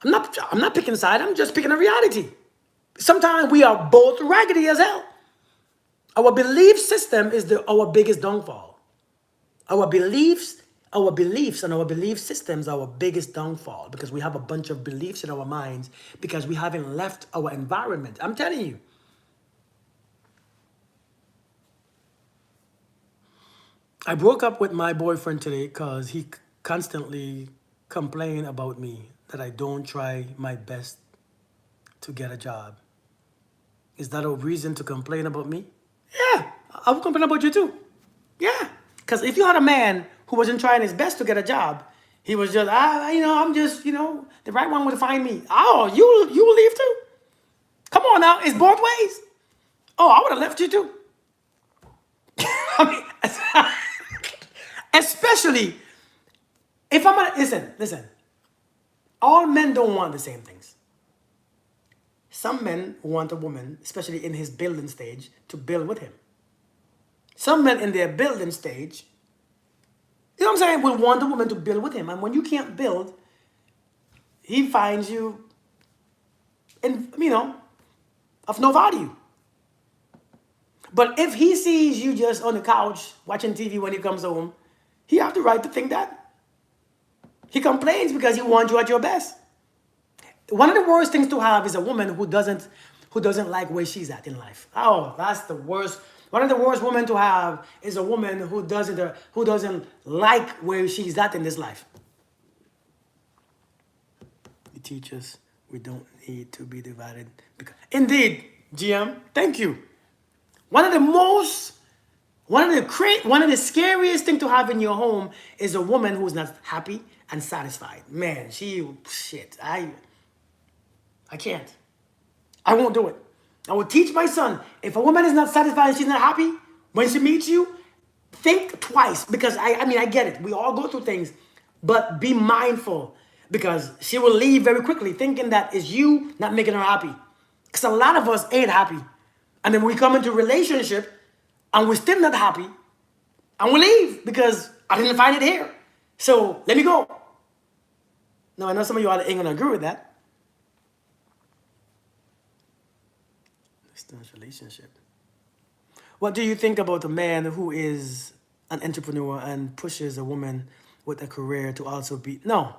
Speaker 1: not picking a side. I'm just picking a reality. Sometimes we are both raggedy as hell. Our belief system is our biggest downfall. Our beliefs and our belief systems are our biggest downfall because we have a bunch of beliefs in our minds because we haven't left our environment. I'm telling you. I broke up with my boyfriend today because he constantly complained about me that I don't try my best to get a job. Is that a reason to complain about me? Yeah, I would complain about you too. Yeah, because if you had a man who wasn't trying his best to get a job, he was just, I'm just, the right one would find me. Oh, you will leave too? Come on now, it's both ways. Oh, I would have left you too. I mean, especially if I'm gonna listen. All men don't want the same things. Some men want a woman, especially in his building stage, to build with him. Some men in their building stage, you know what I'm saying, will want a woman to build with him. And when you can't build, he finds you of no value. But if he sees you just on the couch watching TV when he comes home, he has the right to think that. He complains because he wants you at your best. One of the worst things to have is a woman who doesn't like where she's at in life. Oh, that's the worst. One of the worst women to have is a woman who doesn't like where she's at in this life. You teach us we don't need to be divided. Indeed, GM, thank you. One of the scariest thing to have in your home is a woman who's not happy and satisfied. Man, I can't. I won't do it. I will teach my son, if a woman is not satisfied and she's not happy, when she meets you, think twice. Because I get it. We all go through things. But be mindful. Because she will leave very quickly thinking that it's you not making her happy. Because a lot of us ain't happy. And then we come into a relationship and we're still not happy. And we leave because I didn't find it here. So let me go. Now I know some of you ain't going to agree with that. Distance relationship. What do you think about a man who is an entrepreneur and pushes a woman with a career to also be... No.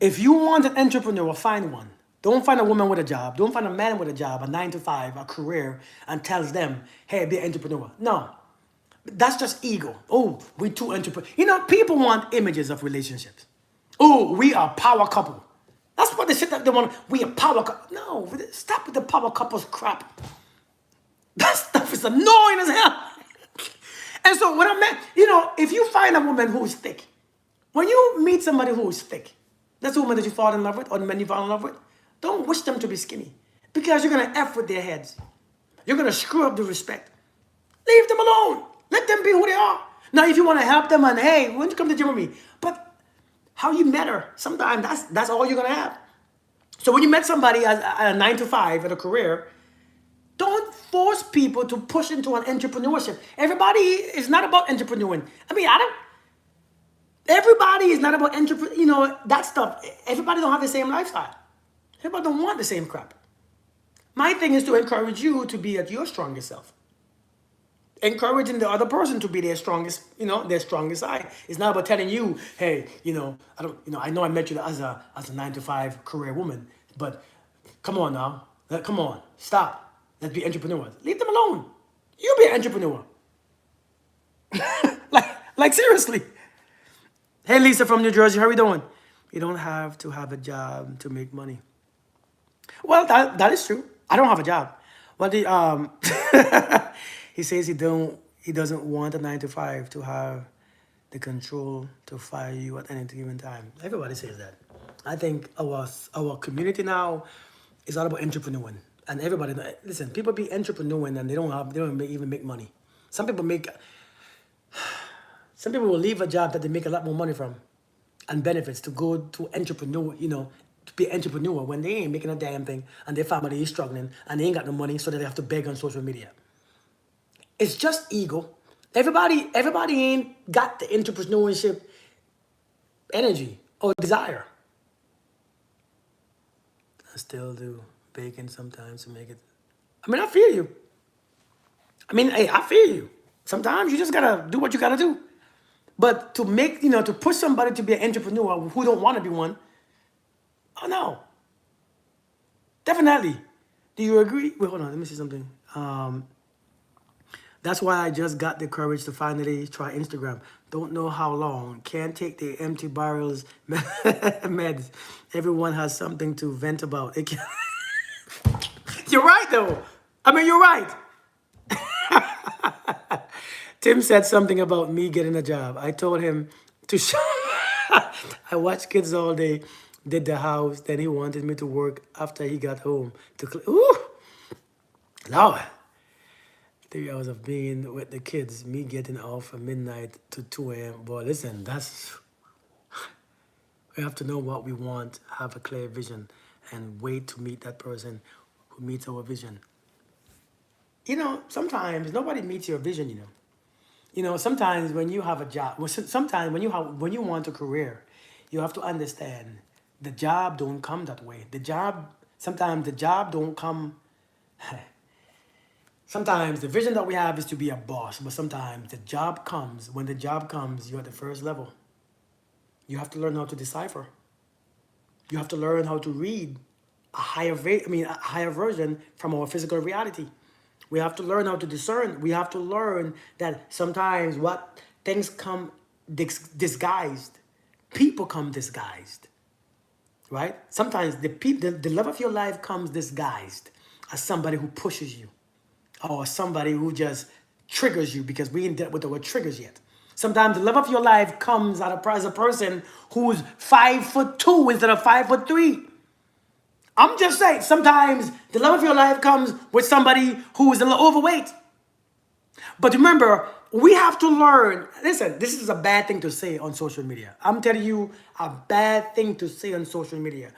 Speaker 1: If you want an entrepreneur, find one. Don't find a woman with a job. Don't find a man with a job, a 9 to 5, a career, and tells them, hey, be an entrepreneur. No. That's just ego. Oh, we two entrepreneurs. People want images of relationships. Oh, we are a power couple. That's what the shit that they want. We a power couple. No, stop with the power couples crap. That stuff is annoying as hell. And so when I met, if you find a woman who is thick, when you meet somebody who is thick, that's the woman that you fall in love with or the man you fall in love with, don't wish them to be skinny because you're going to F with their heads. You're going to screw up the respect. Leave them alone. Let them be who they are. Now, if you want to help them and, hey, why don't you come to the gym with me? But how you met her, sometimes that's all you're going to have. So when you met somebody at a 9 to 5 at a career, don't force people to push into an entrepreneurship. Everybody is not about entrepreneuring. Everybody is not about that stuff. Everybody don't have the same lifestyle. Everybody don't want the same crap. My thing is to encourage you to be at your strongest self. Encouraging the other person to be their strongest side. It's not about telling you, hey, I know I met you as a 9 to 5 career woman, but Come on now. Come on. Stop. Let's be entrepreneurs. Leave them alone. You be an entrepreneur. like, like seriously. Hey, Lisa from New Jersey. How are you doing? You don't have to have a job to make money. Well, that is true. I don't have a job. Well, he says he doesn't want a 9 to 5 to have the control to fire you at any given time. Everybody says that. I think our community now is all about entrepreneuring, and everybody listen. People be entrepreneuring and they don't even make money. Some people make some people will leave a job that they make a lot more money from and benefits to go to entrepreneur, to be entrepreneur when they ain't making a damn thing and their family is struggling and they ain't got no money, so they have to beg on social media. It's just ego. Everybody ain't got the entrepreneurship energy or desire. I still do baking sometimes to make it. I mean, I feel you. I mean, hey, I feel you. Sometimes you just gotta do what you gotta do. But to make, to push somebody to be an entrepreneur who don't want to be one, oh no. Definitely. Do you agree? Wait, hold on. Let me see something. That's why I just got the courage to finally try Instagram. Don't know how long. Can't take the empty barrels meds. Everyone has something to vent about. You're right, though. I mean, you're right. Tim said something about me getting a job. I told him to show. I watched kids all day, did the house, then he wanted me to work after he got home. Ooh, Lord. 3 hours of being with the kids, me getting off from midnight to 2 a.m. Boy, listen, we have to know what we want, have a clear vision, and wait to meet that person who meets our vision. Sometimes nobody meets your vision, sometimes when you have a job, sometimes when you want a career, you have to understand the job don't come that way. Sometimes the job don't come. Sometimes the vision that we have is to be a boss, but sometimes the job comes. When the job comes, you're at the first level. You have to learn how to decipher. You have to learn how to read a higher version from our physical reality. We have to learn how to discern. We have to learn that sometimes what things come disguised. People come disguised, right? Sometimes the love of your life comes disguised as somebody who pushes you or somebody who just triggers you, because we ain't dealt with the word triggers yet. Sometimes the love of your life comes as a person who's 5'2" instead of 5'3". I'm just saying, sometimes the love of your life comes with somebody who is a little overweight. But remember, we have to learn. Listen, this is a bad thing to say on social media. I'm telling you, a bad thing to say on social media.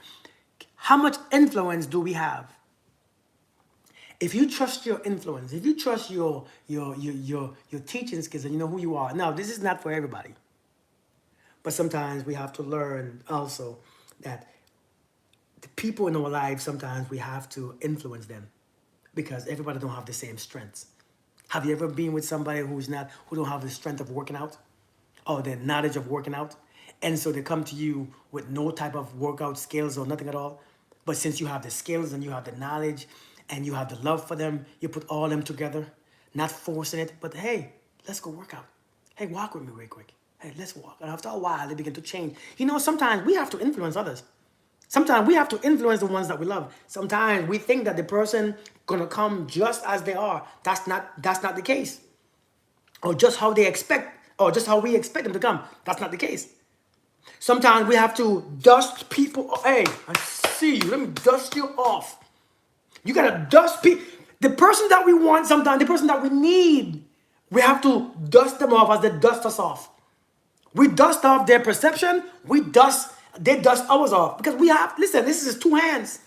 Speaker 1: How much influence do we have? If you trust your influence, if you trust your teaching skills and you know who you are. Now, this is not for everybody. But sometimes we have to learn also that the people in our lives, sometimes we have to influence them because everybody don't have the same strengths. Have you ever been with somebody who don't have the strength of working out or the knowledge of working out? And so they come to you with no type of workout skills or nothing at all. But since you have the skills and you have the knowledge and you have the love for them, you put all them together, not forcing it, but hey, let's go work out. Hey, walk with me real quick. Hey, let's walk. And after a while, they begin to change. Sometimes we have to influence others. Sometimes we have to influence the ones that we love. Sometimes we think that the person gonna come just as they are. That's not the case. Or just how they expect, or just how we expect them to come. That's not the case. Sometimes we have to dust people. Hey, I see you. Let me dust you off. You gotta dust people. The person that we want sometimes, the person that we need, we have to dust them off as they dust us off. We dust off their perception. They dust ours off. Because listen, this is 2 hands.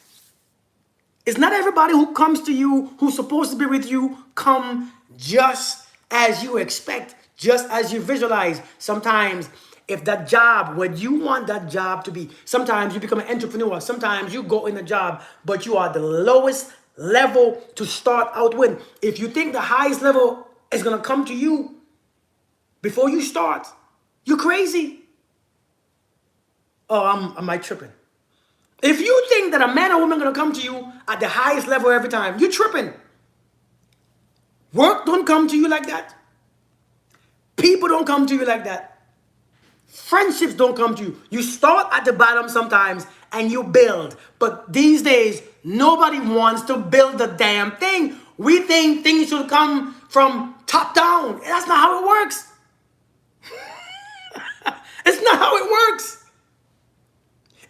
Speaker 1: It's not everybody who comes to you, who's supposed to be with you, come just as you expect, just as you visualize. Sometimes, if that job, what you want that job to be, sometimes you become an entrepreneur. Sometimes you go in a job, but you are the lowest level to start out with. If you think the highest level is going to come to you before you start, you're crazy. Oh, am I tripping? If you think that a man or woman gonna come to you at the highest level every time, you tripping. Work don't come to you like that. People don't come to you like that. Friendships don't come to you. You start at the bottom sometimes and you build. But these days, nobody wants to build the damn thing. We think things should come from top down. That's not how it works. It's not how it works.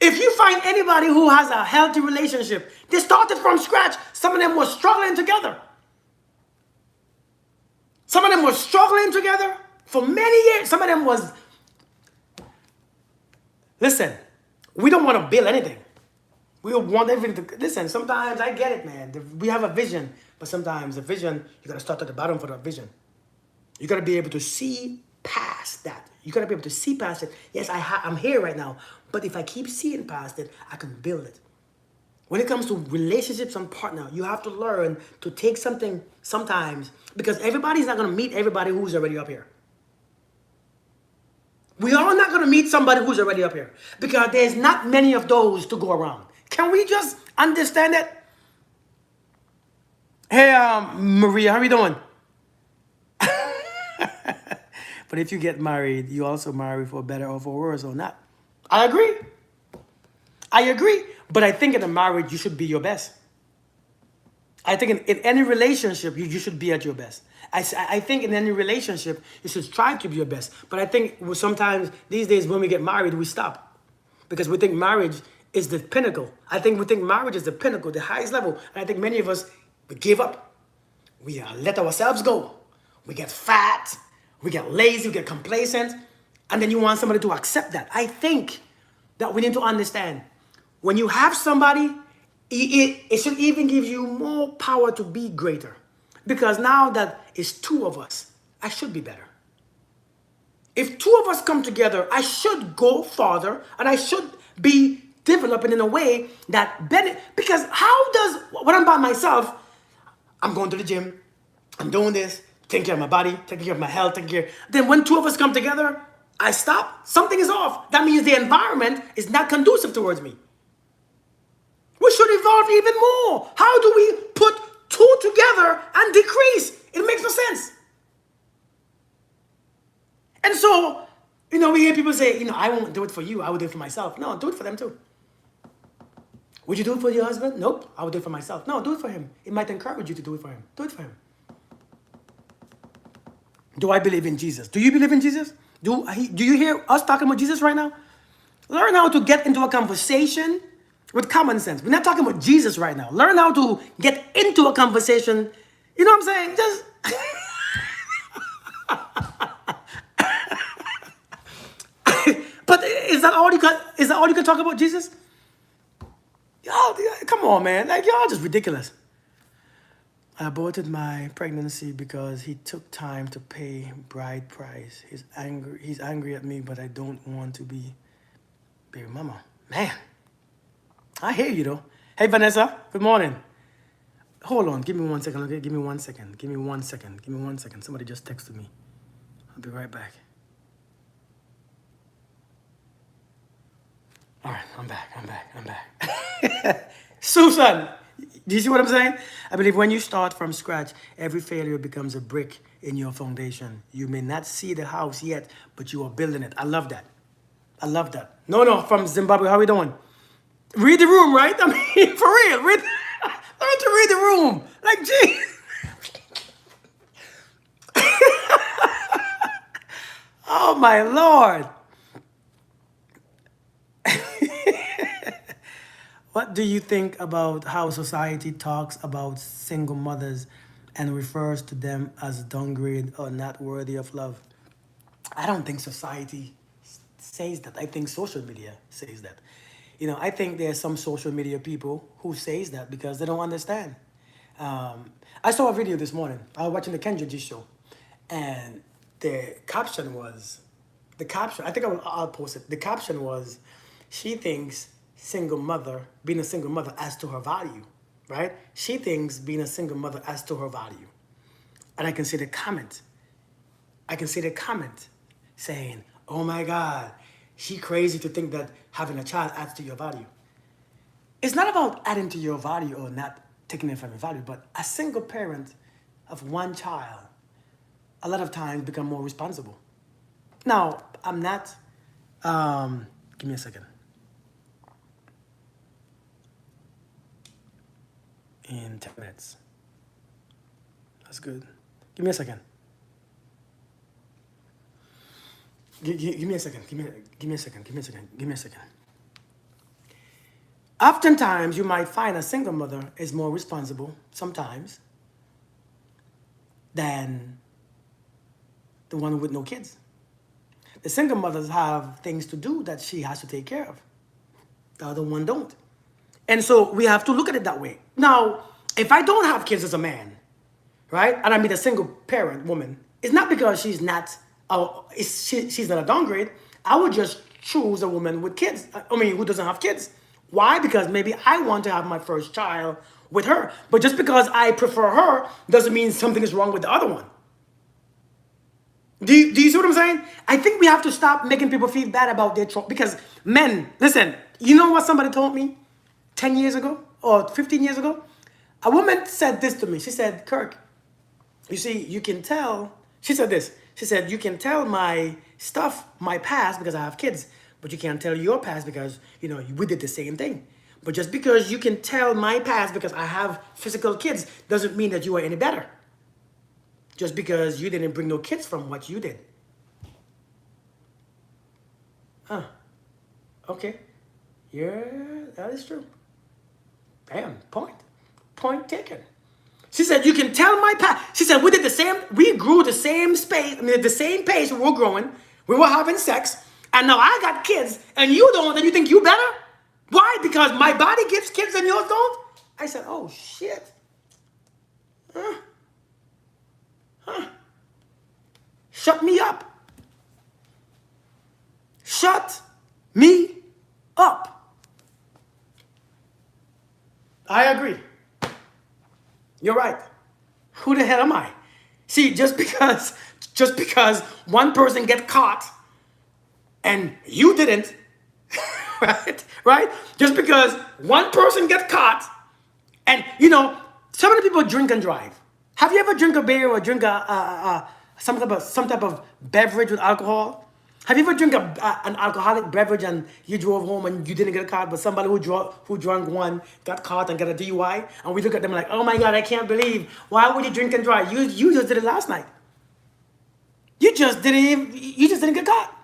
Speaker 1: If you find anybody who has a healthy relationship, they started from scratch. Some of them were struggling together. Some of them were struggling together for many years. Some of them was, listen, we don't want to build anything. We want everything to, listen, sometimes I get it, man. We have a vision, but sometimes the vision, you got to start at the bottom for the vision. You got to be able to see past that. You got to be able to see past it. Yes, I'm here right now, but if I keep seeing past it, I can build it. When it comes to relationships and partner, you have to learn to take something sometimes, because everybody's not going to meet everybody who's already up here. We are not going to meet somebody who's already up here because there's not many of those to go around. Can we just understand that? Hey, Maria, how are you doing? But if you get married, you also marry for better or for worse or not. I agree. I agree. But I think in a marriage, you should be your best. I think in any relationship, you should be at your best. I think in any relationship, you should strive to be your best. But I think sometimes these days when we get married, we stop. Because we think marriage is the pinnacle. I think we think marriage is the pinnacle, the highest level. And I think many of us, we give up. We let ourselves go. We get fat. We get lazy. We get complacent. And then you want somebody to accept that. I think that we need to understand when you have somebody, it should even give you more power to be greater. Because now that it's two of us, I should be better. If two of us come together, I should go farther and I should be developing in a way that because how does, when I'm by myself, I'm going to the gym, I'm doing this, taking care of my body, taking care of my health, taking care. Then when two of us come together, I stop, something is off. That means the environment is not conducive towards me. We should evolve even more. How do we put two together and decrease? It makes no sense. And so, we hear people say, I won't do it for you. I will do it for myself. No, do it for them too. Would you do it for your husband? Nope, I will do it for myself. No, do it for him. It might encourage you to do it for him. Do it for him. Do I believe in Jesus? Do you believe in Jesus? Do you hear us talking about Jesus right now? Learn how to get into a conversation with common sense. We're not talking about Jesus right now. Learn how to get into a conversation. You know what I'm saying? Just but is that all you can talk about Jesus? Y'all, come on, man. Like, y'all just ridiculous. I aborted my pregnancy because he took time to pay bride price. He's angry at me, but I don't want to be baby mama. Man, I hear you though. Hey, Vanessa, good morning. Hold on, give me 1 second, okay? Give me 1 second. Give me 1 second. Give me 1 second. Somebody just texted me. I'll be right back. All right, I'm back. Susan, do you see what I'm saying? I believe when you start from scratch, every failure becomes a brick in your foundation. You may not see the house yet, but you are building it. I love that. I love that. No, from Zimbabwe. How we doing? Read the room, right? I mean, for real. Learn to read the room. Like, gee. Oh, my Lord. What do you think about how society talks about single mothers and refers to them as downgrade or not worthy of love? I don't think society says that. I think social media says that. I think there's some social media people who says that because they don't understand. I saw a video this morning. I was watching the Kendra G show, and the caption, I think I'll post it. The caption was, she thinks being a single mother adds to her value, right? She thinks being a single mother adds to her value. And I can see the comment saying, oh my God, she crazy to think that having a child adds to your value. It's not about adding to your value or not taking it from your value, but a single parent of one child, a lot of times become more responsible. Now, I'm not, give me a second. In 10 minutes. That's good. Give me a second. Give me a second. Give me a second. Give me a second. Give me a second. Oftentimes, you might find a single mother is more responsible sometimes than the one with no kids. The single mothers have things to do that she has to take care of. The other one don't. And so we have to look at it that way. Now, if I don't have kids as a man, right, and I meet a single parent woman, it's not because she's not she's not a downgrade. I would just choose a woman with kids. I mean, who doesn't have kids. Why? Because maybe I want to have my first child with her. But just because I prefer her doesn't mean something is wrong with the other one. Do you see what I'm saying? I think we have to stop making people feel bad about their choice. Because men, listen, you know what somebody told me 10 years ago or 15 years ago? A woman said this to me. She said, Kirk, you see, you can tell, she said this. She said, you can tell my stuff, my past, because I have kids. But you can't tell your past because, you know, we did the same thing. But just because you can tell my past because I have physical kids doesn't mean that you are any better. Just because you didn't bring no kids from what you did. Huh. Okay. Yeah, that is true. Bam, point. Point taken. She said, you can tell my past. She said, we did the same, we grew the same space, I mean, the same pace we were growing. We were having sex. And now I got kids. And you don't, and you think you better? Why? Because my body gives kids and yours don't? I said, oh, shit. Huh? Shut me up. Shut me up. I agree. You're right. Who the hell am I? See, just because one person get caught and you didn't, right? Just because one person get caught and, you know, so many people drink and drive. Have you ever drink a beer or drink some type of beverage with alcohol? Have you ever drink an alcoholic beverage and you drove home and you didn't get caught, but somebody who drank one got caught and got a DUI? And we look at them like, oh my God, I can't believe, why would you drink and drive? You just did it last night. You just didn't get caught.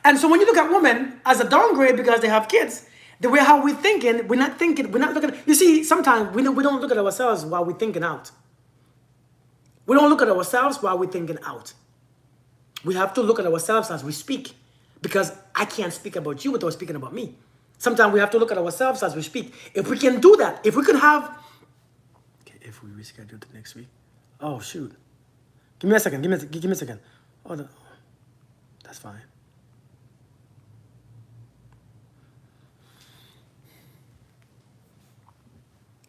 Speaker 1: And so when you look at women as a downgrade because they have kids, the way how we're thinking, we're not looking, you see, sometimes we don't look at ourselves while we're thinking out. We don't look at ourselves while we're thinking out. We have to look at ourselves as we speak, because I can't speak about you without speaking about me. Sometimes we have to look at ourselves as we speak. If we can do that, if we can have, okay, if we reschedule to next week, oh shoot, give me a second, give me a second. Oh, that's fine.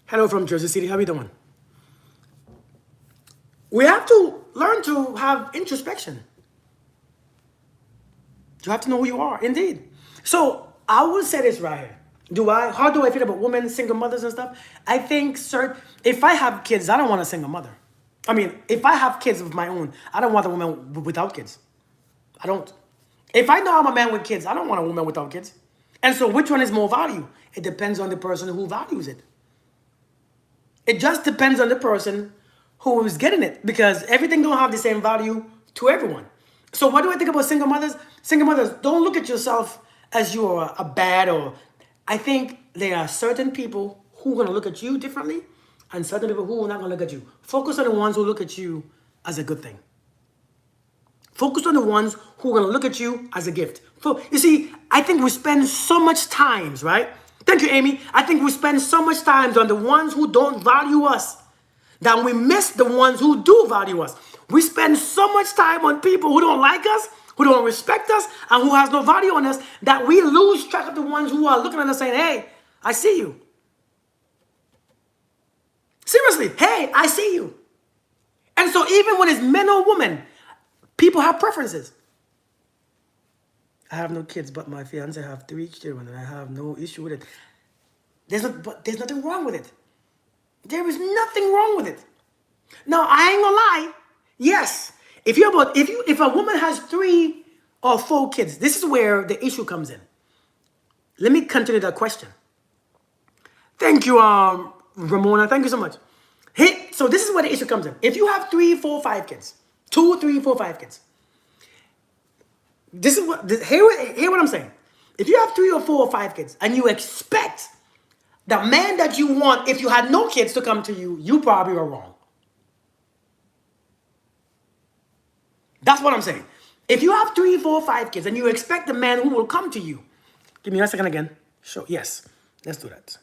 Speaker 1: Hello from Jersey City, how are you doing? We have to learn to have introspection. You have to know who you are, indeed. So I will say this right here. How do I feel about women, single mothers and stuff? I think, sir, if I have kids, I don't want a single mother. I mean, if I have kids of my own, I don't want a woman without kids. I don't. If I know I'm a man with kids, I don't want a woman without kids. And so which one is more value? It depends on the person who values it. It just depends on the person who is getting it, because everything don't have the same value to everyone. So what do I think about single mothers? Single mothers, don't look at yourself as you are a bad, or I think there are certain people who are going to look at you differently and certain people who are not going to look at you. Focus on the ones who look at you as a good thing. Focus on the ones who are going to look at you as a gift. You see, I think we spend so much time, right? Thank you, Amy. I think we spend so much time on the ones who don't value us that we miss the ones who do value us. We spend so much time on people who don't like us, who don't respect us, and who has no value on us, that we lose track of the ones who are looking at us saying, hey, I see you. Seriously, hey, I see you. And so even when it's men or women, people have preferences. I have no kids, but my fiance have 3 children, and I have no issue with it. But there's nothing wrong with it. There is nothing wrong with it. Now, I ain't gonna lie. Yes, if a woman has 3 or 4 kids, this is where the issue comes in. Let me continue that question. Thank you, Ramona. Thank you so much. So this is where the issue comes in. If you have 3, 4, 5 kids, 2, 3, 4, 5 kids, this is hear what I'm saying. If you have 3 or 4 or 5 kids and you expect the man that you want, if you had no kids, to come to you, you probably are wrong. That's what I'm saying. If you have 3, 4, 5 kids and you expect the man who will come to you, give me a second again. Sure. Yes. Let's do that.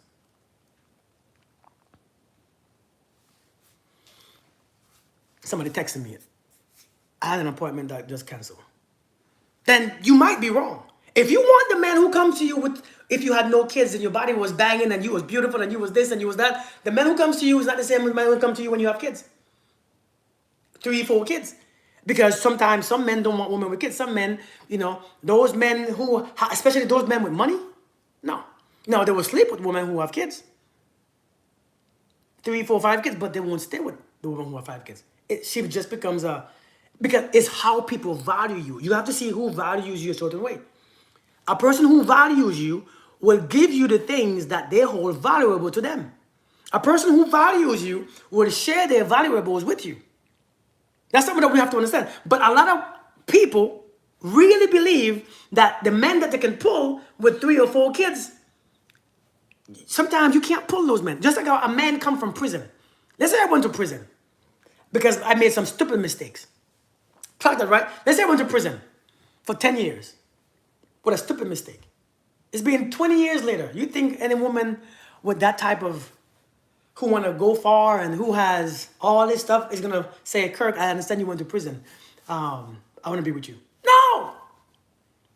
Speaker 1: Somebody texted me. I had an appointment that just canceled. Then you might be wrong. If you want the man who comes to you if you had no kids and your body was banging and you was beautiful and you was this and you was that, the man who comes to you is not the same man who comes to you when you have kids. 3, 4 kids. Because sometimes some men don't want women with kids. Some men, those men who, especially those men with money, no, they will sleep with women who have kids. 3, 4, 5 kids, but they won't stay with the woman who have 5 kids. She just becomes because it's how people value you. You have to see who values you a certain way. A person who values you will give you the things that they hold valuable to them. A person who values you will share their valuables with you. That's something that we have to understand. But a lot of people really believe that the men that they can pull with 3 or 4 kids, sometimes you can't pull those men. Just like a man come from prison. Let's say I went to prison because I made some stupid mistakes. Track that, right? Let's say I went to prison for 10 years with a stupid mistake. It's been 20 years later. You think any woman with that type of, who want to go far and who has all this stuff is going to say, Kirk, I understand you went to prison. I want to be with you. No!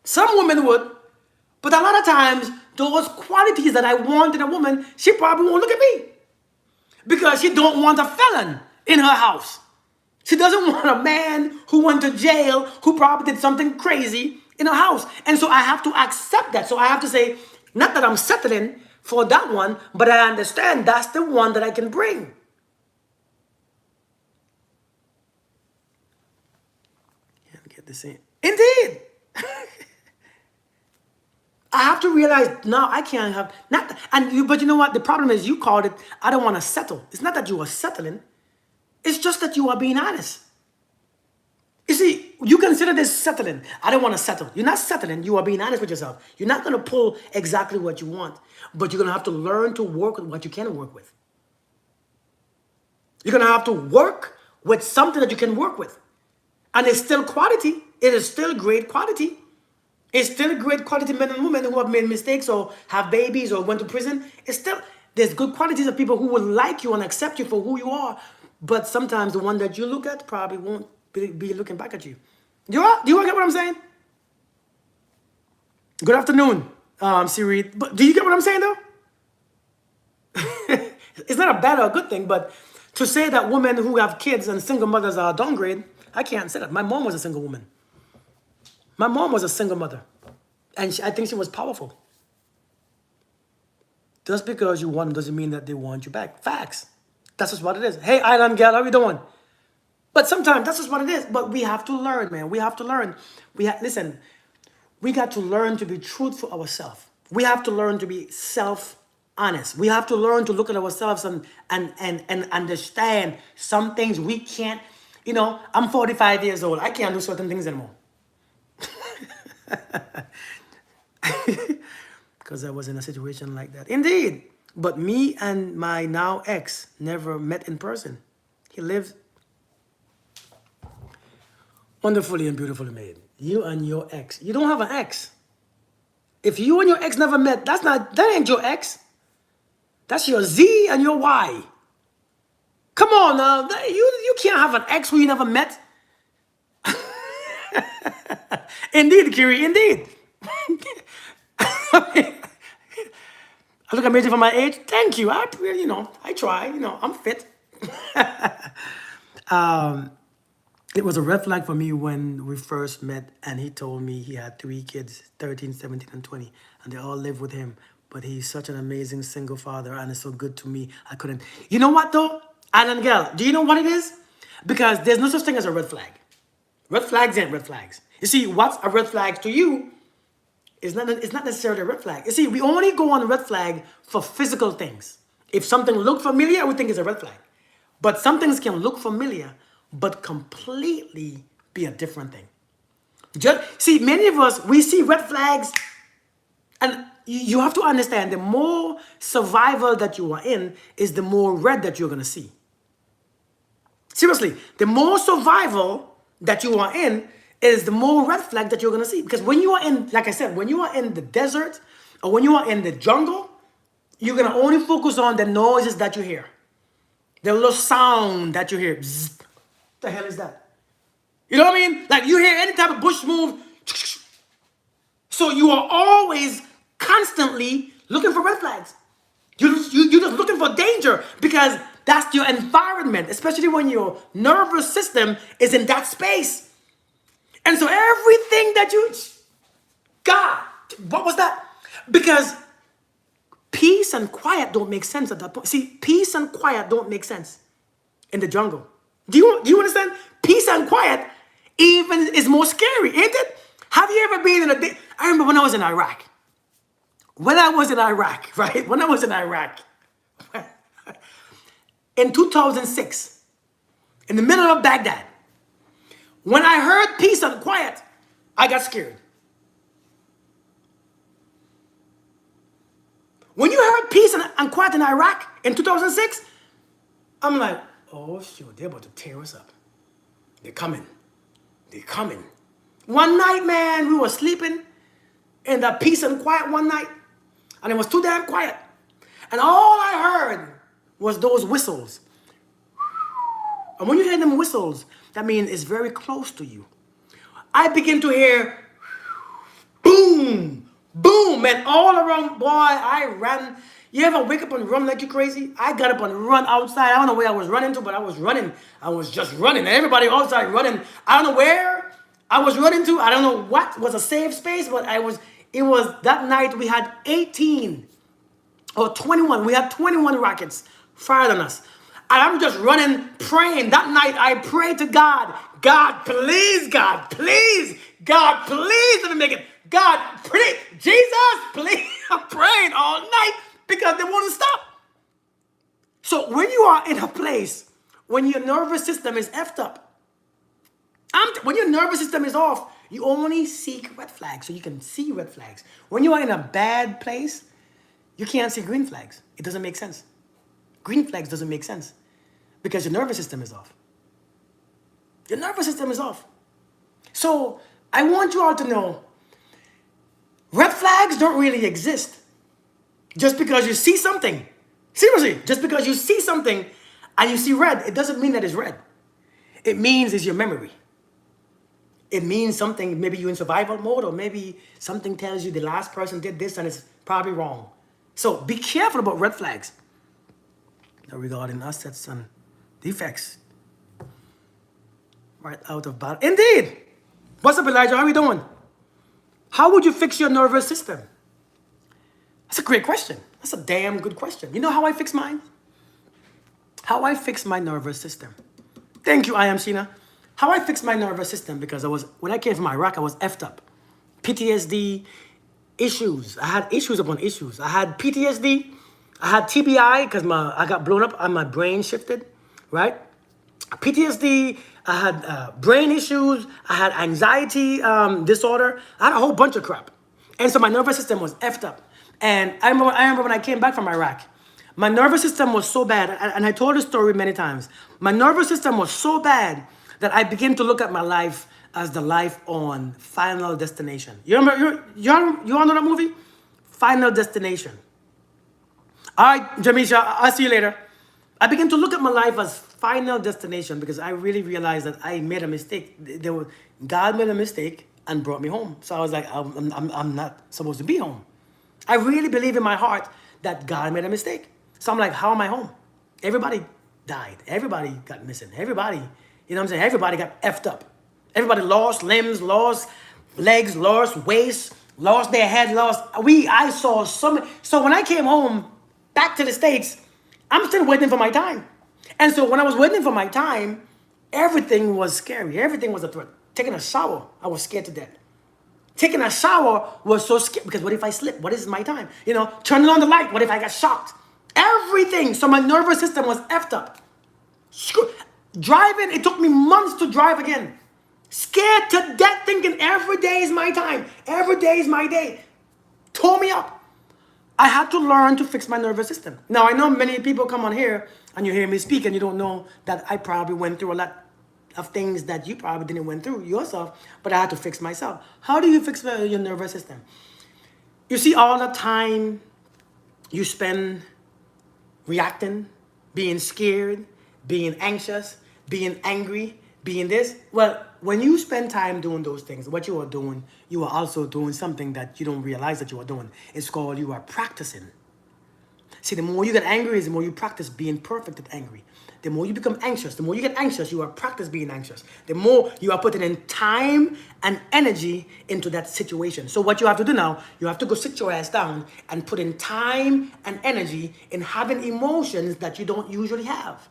Speaker 1: Some women would. But a lot of times, those qualities that I want in a woman, she probably won't look at me. Because she don't want a felon in her house. She doesn't want a man who went to jail, who probably did something crazy in her house. And so I have to accept that. So I have to say, not that I'm settling for that one, but I understand that's the one that I can bring. Can't get this in. Indeed. I have to realize now I can't have but you know what? The problem is you called it, I don't want to settle. It's not that you are settling. It's just that you are being honest. You see, you consider this settling. I don't want to settle. You're not settling. You are being honest with yourself. You're not going to pull exactly what you want, but you're going to have to learn to work with what you can work with. You're going to have to work with something that you can work with. And it's still quality. It is still great quality. It's still great quality men and women who have made mistakes or have babies or went to prison. There's good qualities of people who will like you and accept you for who you are. But sometimes the one that you look at probably won't be looking back at you. Do you get what I'm saying? Good afternoon, Siri. But do you get what I'm saying, though? It's not a bad or a good thing, but to say that women who have kids and single mothers are downgrade, I can't say that. My mom was a single woman. My mom was a single mother, and I think she was powerful. Just because you want them doesn't mean that they want you back. Facts. That's just what it is. Hey, Island Gal, how you doing? But sometimes that's just what it is. But we have to learn, man. We have to learn. Listen, we got to learn to be truthful ourselves. We have to learn to be self-honest. We have to learn to look at ourselves and understand some things we can't. I'm 45 years old. I can't do certain things anymore. Because I was in a situation like that. Indeed. But me and my now ex never met in person. He lives wonderfully and beautifully made. You and your ex. You don't have an ex. If you and your ex never met, that ain't your ex. That's your Z and your Y. Come on now. You can't have an ex who you never met. Indeed, Kiri, indeed. I look amazing for my age. Thank you. I try. I'm fit. It was a red flag for me when we first met, and he told me he had 3 kids, 13, 17, and 20, and they all live with him. But he's such an amazing single father and it's so good to me. I couldn't. You know what though? Ann and Gail, do you know what it is? Because there's no such thing as a red flag. Red flags ain't red flags. You see, what's a red flag to you is it's not necessarily a red flag. You see, we only go on a red flag for physical things. If something looks familiar, we think it's a red flag. But some things can look familiar, but completely be a different thing. Just see, many of us, we see red flags, and you have to understand the more survival that you are in is the more red that you're going to see. Seriously, the more survival that you are in is the more red flag that you're going to see. Because when you are in, like I said, when you are in the desert or when you are in the jungle, you're going to only focus on the noises that you hear. The little sound that you hear. Bzzz. What the hell is that? You know what I mean? Like you hear any type of bush move. So you are always constantly looking for red flags. You're just looking for danger because that's your environment, especially when your nervous system is in that space. And so everything that you, God, what was that? Because peace and quiet don't make sense at that point. See, peace and quiet don't make sense in the jungle. Do you understand? Peace and quiet even is more scary, ain't it? Have you ever been in a day? I remember when I was in Iraq. Right? When I was in Iraq, in 2006, in the middle of Baghdad, when I heard peace and quiet, I got scared. When you heard peace and quiet in Iraq in 2006, I'm like, oh, shoot, they're about to tear us up. They're coming. They're coming. One night, man, we were sleeping in that peace and quiet one night, and it was too damn quiet. And all I heard was those whistles. And when you hear them whistles, that means it's very close to you. I begin to hear boom, boom, and all around, boy, I ran. You ever wake up and run like you crazy? I got up and run outside. I don't know where I was running to, but I was running. I was just running. Everybody outside running. I don't know where I was running to. I don't know what was a safe space, but it was that night we had 18 or 21. We had 21 rockets fired on us. And I'm just running, praying. That night I prayed to God. God, please, God, please. God, please let me make it. God, please. Jesus, please. I'm praying all night because they won't stop. So when you are in a place, when your nervous system is effed up, when your nervous system is off, you only seek red flags so you can see red flags. When you are in a bad place, you can't see green flags. It doesn't make sense. Green flags doesn't make sense because your nervous system is off. Your nervous system is off. So I want you all to know, red flags don't really exist. Just because you see something, seriously, just because you see something and you see red, it doesn't mean that it's red. It means it's your memory. It means something, maybe you're in survival mode, or maybe something tells you the last person did this and it's probably wrong. So be careful about red flags regarding assets and defects. Right out of battle. Indeed. What's up, Elijah? How are you doing? How would you fix your nervous system? That's a great question. That's a damn good question. You know how I fix mine? How I fix my nervous system. Thank you, I am Sheena. How I fixed my nervous system, because when I came from Iraq, I was effed up. PTSD, issues. I had issues upon issues. I had PTSD. I had TBI because I got blown up and my brain shifted, right? PTSD, I had brain issues. I had anxiety disorder. I had a whole bunch of crap. And so my nervous system was effed up. And I remember when I came back from Iraq, my nervous system was so bad, and I told this story many times. My nervous system was so bad that I began to look at my life as the life on Final Destination. You remember, you all know that movie? Final Destination. All right, Jamisha, I'll see you later. I began to look at my life as Final Destination because I really realized that I made a mistake. God made a mistake and brought me home. So I was like, I'm not supposed to be home. I really believe in my heart that God made a mistake. So I'm like, how am I home? Everybody died. Everybody got missing. Everybody, you know what I'm saying? Everybody got effed up. Everybody lost limbs, lost legs, lost waist, lost their head, I saw so many. So when I came home back to the States, I'm still waiting for my time. And so when I was waiting for my time, everything was scary. Everything was a threat. Taking a shower, I was scared to death. Taking a shower was so scary because what if I slip? What is my time? You know, turning on the light, what if I got shocked? Everything. So my nervous system was effed up. Driving, it took me months to drive again. Scared to death, thinking every day is my time. Every day is my day. Tore me up. I had to learn to fix my nervous system. Now, I know many people come on here and you hear me speak and you don't know that I probably went through a lot of things that you probably didn't went through yourself, but I had to fix myself. How do you fix your nervous system? You see, all the time you spend reacting, being scared, being anxious, being angry, being this. Well, when you spend time doing those things, what you are doing, you are also doing something that you don't realize that you are doing. It's called you are practicing. See, the more you get angry is the more you practice being perfect at angry. The more you become anxious, the more you get anxious, you are practice being anxious. The more you are putting in time and energy into that situation. So what you have to do now, you have to go sit your ass down and put in time and energy in having emotions that you don't usually have.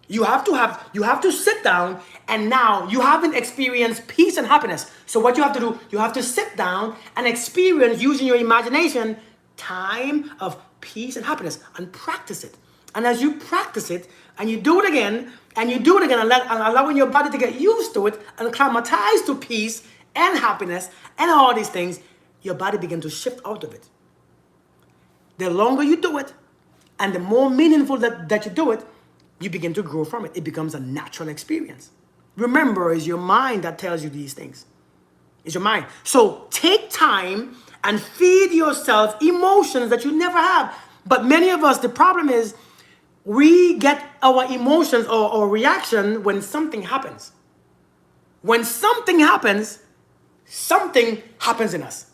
Speaker 1: You have to sit down, and now you haven't experienced peace and happiness. So what you have to do, you have to sit down and experience using your imagination time of peace and happiness and practice it. And as you practice it and you do it again and you do it again and allowing your body to get used to it and acclimatize to peace and happiness and all these things, your body begins to shift out of it. The longer you do it and the more meaningful that you do it, you begin to grow from it. It becomes a natural experience. Remember, it's your mind that tells you these things. It's your mind. So take time and feed yourself emotions that you never have. But many of us, the problem is we get our emotions or reaction when something happens. When something happens in us.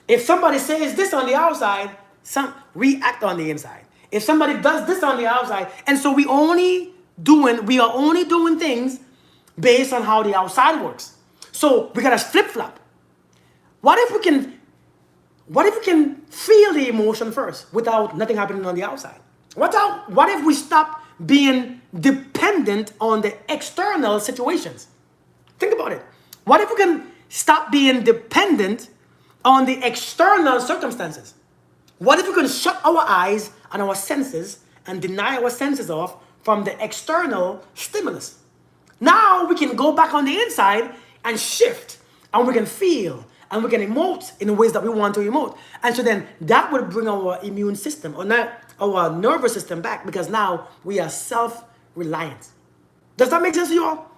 Speaker 1: If somebody says this on the outside, we act on the inside. If somebody does this on the outside, and so we are only doing things based on how the outside works. So we gotta flip-flop. What if we can feel the emotion first without nothing happening on the outside? What if we stop being dependent on the external situations? Think about it. What if we can stop being dependent on the external circumstances? What if we can shut our eyes and our senses and deny our senses off from the external stimulus? Now we can go back on the inside and shift, and we can feel, and we can emote in the ways that we want to emote. And so then that would bring our immune system or not our nervous system back, because now we are self-reliant. Does that make sense to you all?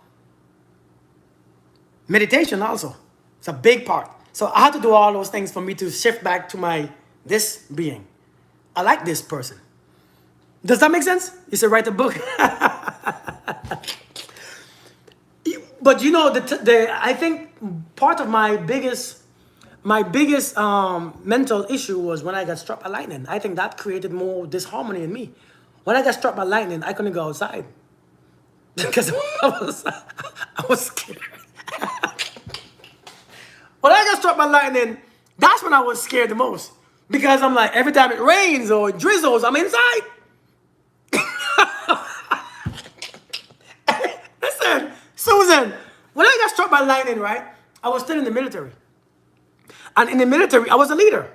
Speaker 1: Meditation also. It's a big part. So I had to do all those things for me to shift back to this being. I like this person. Does that make sense? You should write a book. But you know, I think part of my biggest mental issue was when I got struck by lightning. I think that created more disharmony in me. When I got struck by lightning, I couldn't go outside because I was scared. When I got struck by lightning, that's when I was scared the most, because I'm like, every time it rains or it drizzles, I'm inside. Listen, Susan, when I got struck by lightning, right, I was still in the military. And in the military, I was a leader.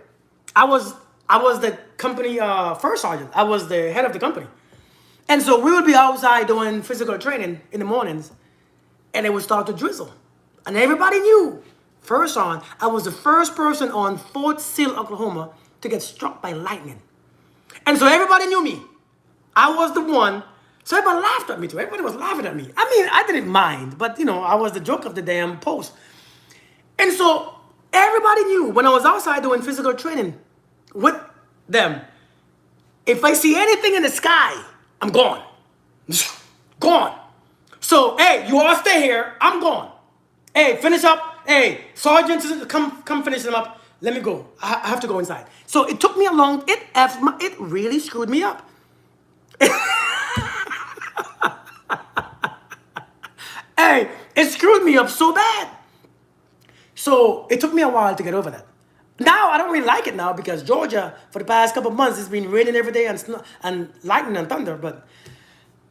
Speaker 1: I was the company first sergeant. I was the head of the company. And so we would be outside doing physical training in the mornings, and it would start to drizzle. And everybody knew, first on, I was the first person on Fort Sill, Oklahoma, to get struck by lightning. And so everybody knew me. I was the one. So everybody laughed at me too. Everybody was laughing at me. I mean, I didn't mind, but you know, I was the joke of the damn post. And so everybody knew when I was outside doing physical training with them, if I see anything in the sky, I'm gone. Gone. So, hey, you all stay here. I'm gone. Hey, finish up. Hey, sergeant, come finish them up. Let me go. I have to go inside. So it took me a long, it really screwed me up. Hey, it screwed me up so bad. So it took me a while to get over that. Now I don't really like it now because Georgia for the past couple of months it's been raining every day and and lightning and thunder. But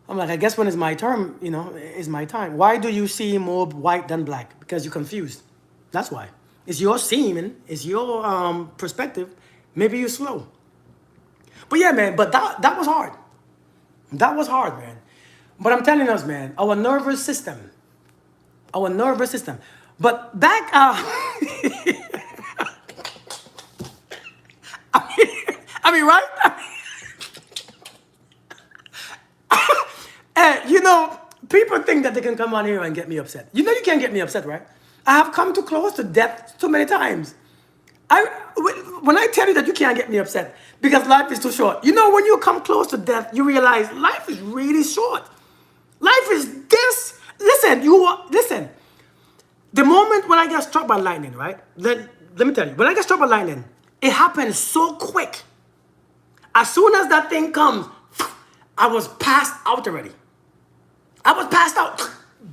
Speaker 1: I'm like, I guess when it's my turn, is my time. Why do you see more white than black? Because you're confused. That's why. It's your seeming. It's your perspective. Maybe you're slow. But yeah, man. But that was hard. That was hard, man. But I'm telling us, man, our nervous system. Our nervous system. But back. I mean, right? People think that they can come on here and get me upset. You know you can't get me upset, right? I have come too close to death too many times. When I tell you that you can't get me upset because life is too short, when you come close to death, you realize life is really short. Life is this. Listen. The moment when I get struck by lightning, right? Let me tell you, when I get struck by lightning, it happens so quick. As soon as that thing comes, I was passed out already. I was passed out.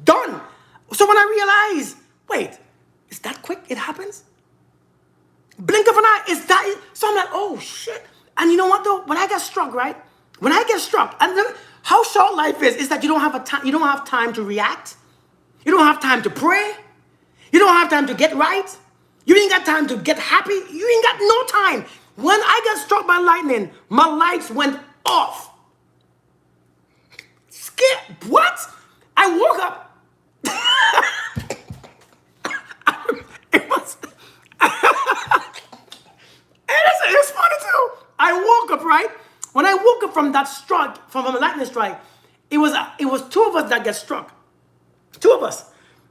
Speaker 1: Done. So when I realized, wait, is that quick? It happens? Blink of an eye, is that it? So I'm like, oh shit. And you know what though? When I get struck, right? When I get struck, and how short life is that you don't have time to react. You don't have time to pray. You don't have time to get right. You ain't got time to get happy. You ain't got no time. When I got struck by lightning, my lights went off. Scared. What? I woke up. It was. It's funny too. I woke up, right? When I woke up from that strike, from a lightning strike, it was two of us that get struck. Two of us.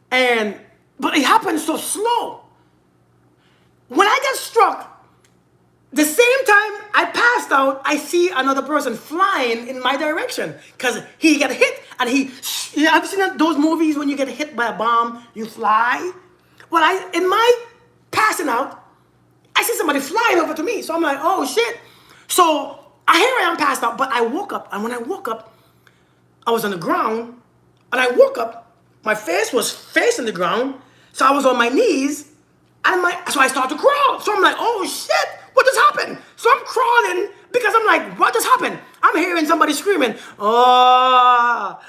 Speaker 1: But it happened so slow. When I get struck, the same time I passed out, I see another person flying in my direction because he got hit and have you seen those movies when you get hit by a bomb, you fly? Well, in my passing out, I see somebody flying over to me. So I'm like, oh shit. So here I am passed out, but I woke up. And when I woke up, I was on the ground. And I woke up, my face was facing the ground. So I was on my knees. So I started to crawl. So I'm like, oh shit, what just happened? So I'm crawling because I'm like, what just happened? I'm hearing somebody screaming, oh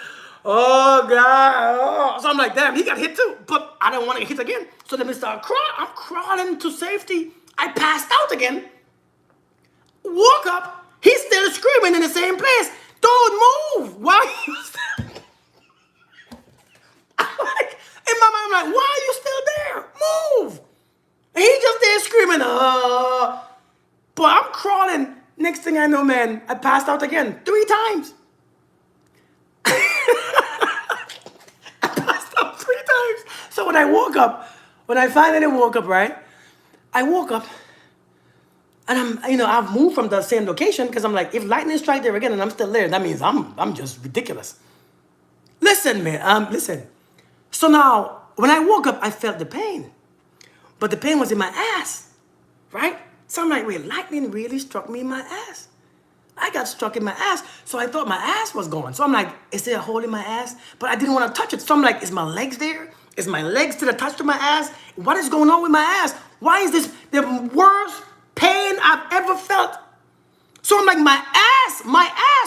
Speaker 1: God. Oh. So I'm like, damn, he got hit too. But I don't want to get hit again. So then we start crawling. I'm crawling to safety. I passed out again. Woke up. He's still screaming in the same place. Don't move. Why are you still? In my mind, I'm like, why are you still there? Move. And he just there screaming, But I'm crawling. Next thing I know, man, I passed out again 3 times. I passed out 3 times. So when I finally woke up, right? I woke up and I've moved from the same location because I'm like, if lightning strike there again and I'm still there, that means I'm just ridiculous. Listen, man, listen. So now, when I woke up, I felt the pain. But the pain was in my ass, right? So I'm like, wait, lightning really struck me in my ass. I got struck in my ass, so I thought my ass was gone. So I'm like, is there a hole in my ass? But I didn't want to touch it. So I'm like, is my legs there? Is my legs still attached to my ass? What is going on with my ass? Why is this the worst pain I've ever felt? So I'm like, my ass.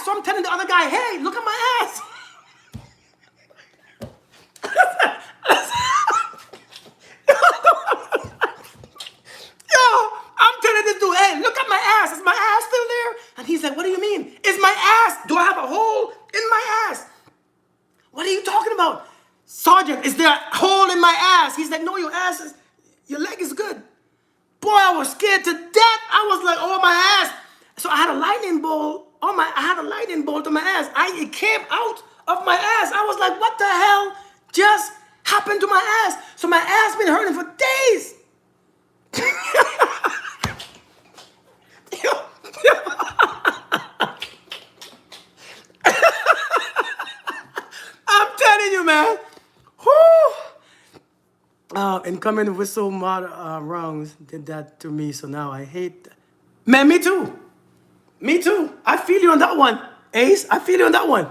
Speaker 1: So I'm telling the other guy, hey, look at my ass. I'm telling this dude, hey, look at my ass. Is my ass still there? And he's like, what do you mean? Is my ass? Do I have a hole in my ass? What are you talking about? Sergeant, is there a hole in my ass? He's like, no, your leg is good. Boy, I was scared to death. I was like, oh, my ass. So I had a lightning bolt on my ass. It came out of my ass. I was like, what the hell just happened to my ass? So my ass been hurting for days. I'm telling you, man. And coming with so much wrongs did that to me. So now I hate that. Man, me too. Me too. I feel you on that one, Ace. I feel you on that one.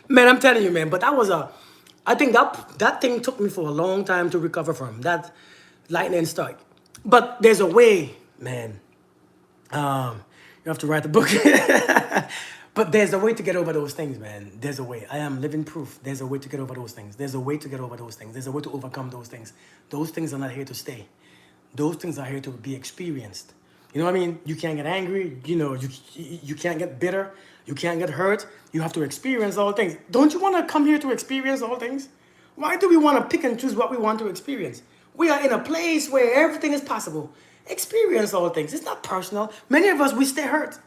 Speaker 1: Man, I'm telling you, man. But I think that thing took me for a long time to recover from. That lightning strike. But there's a way, man. You have to write the book. But there's a way to get over those things, man. There's a way. I am living proof. There's a way to get over those things. There's a way to get over those things. There's a way to overcome those things. Those things are not here to stay. Those things are here to be experienced. You know what I mean? You can't get angry. You know, you can't get bitter. You can't get hurt. You have to experience all things. Don't you want to come here to experience all things? Why do we want to pick and choose what we want to experience? We are in a place where everything is possible. Experience all things. It's not personal. Many of us, we stay hurt.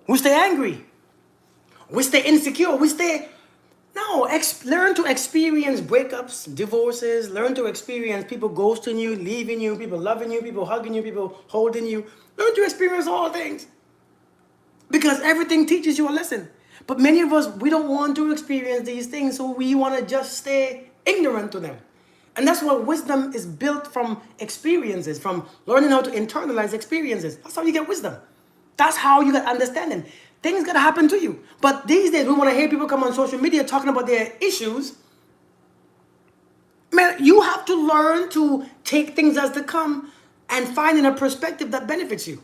Speaker 1: We stay angry. We stay insecure. We stay... No, learn to experience breakups, divorces. Learn to experience people ghosting you, leaving you, people loving you, people hugging you, people holding you. Learn to experience all things. Because everything teaches you a lesson. But many of us, we don't want to experience these things, so we want to just stay ignorant to them. And that's why wisdom is built from experiences, from learning how to internalize experiences. That's how you get wisdom. That's how you get understanding. Things gotta happen to you. But these days, we want to hear people come on social media talking about their issues. Man, you have to learn to take things as they come and finding a perspective that benefits you.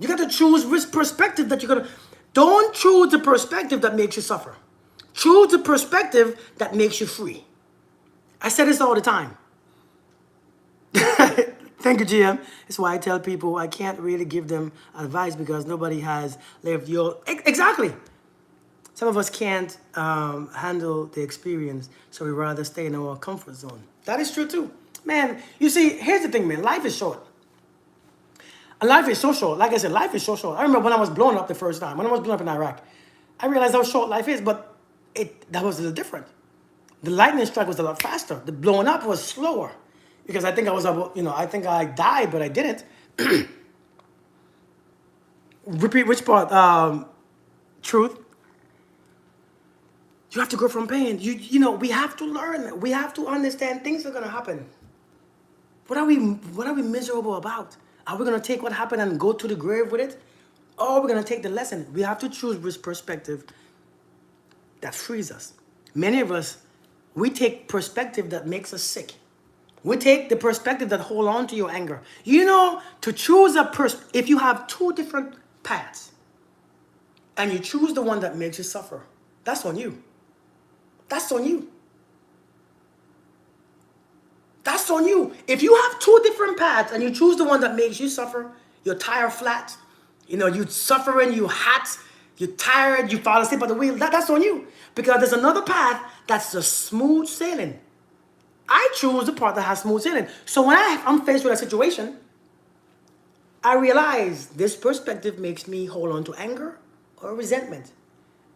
Speaker 1: You got to choose which perspective that you're gonna... Don't choose the perspective that makes you suffer. Choose the perspective that makes you free. I say this all the time. Thank you, GM. That's why I tell people I can't really give them advice because nobody has lived your... Exactly. Some of us can't handle the experience, so we rather stay in our comfort zone. That is true too. Man, you see, here's the thing, man. Life is short. And life is so short. Like I said, life is so short. I remember when I was blown up the first time, when I was blown up in Iraq, I realized how short life is, but that was a little different. The lightning strike was a lot faster. The blowing up was slower. Because I think I was, I think I died, but I didn't. Repeat which part? Truth. You have to go from pain. We have to learn. We have to understand things are gonna happen. What are we miserable about? Are we gonna take what happened and go to the grave with it? Or we're gonna take the lesson? We have to choose which perspective that frees us. Many of us, we take perspective that makes us sick. We take the perspective that hold on to your anger. To choose if you have two different paths and you choose the one that makes you suffer, that's on you. That's on you. That's on you. If you have two different paths and you choose the one that makes you suffer, your tire flat, you suffering, you hot, you're tired, you fall asleep at the wheel, that's on you. Because there's another path that's just smooth sailing. I choose the part that has smooth sailing. So when I'm faced with a situation, I realize this perspective makes me hold on to anger or resentment.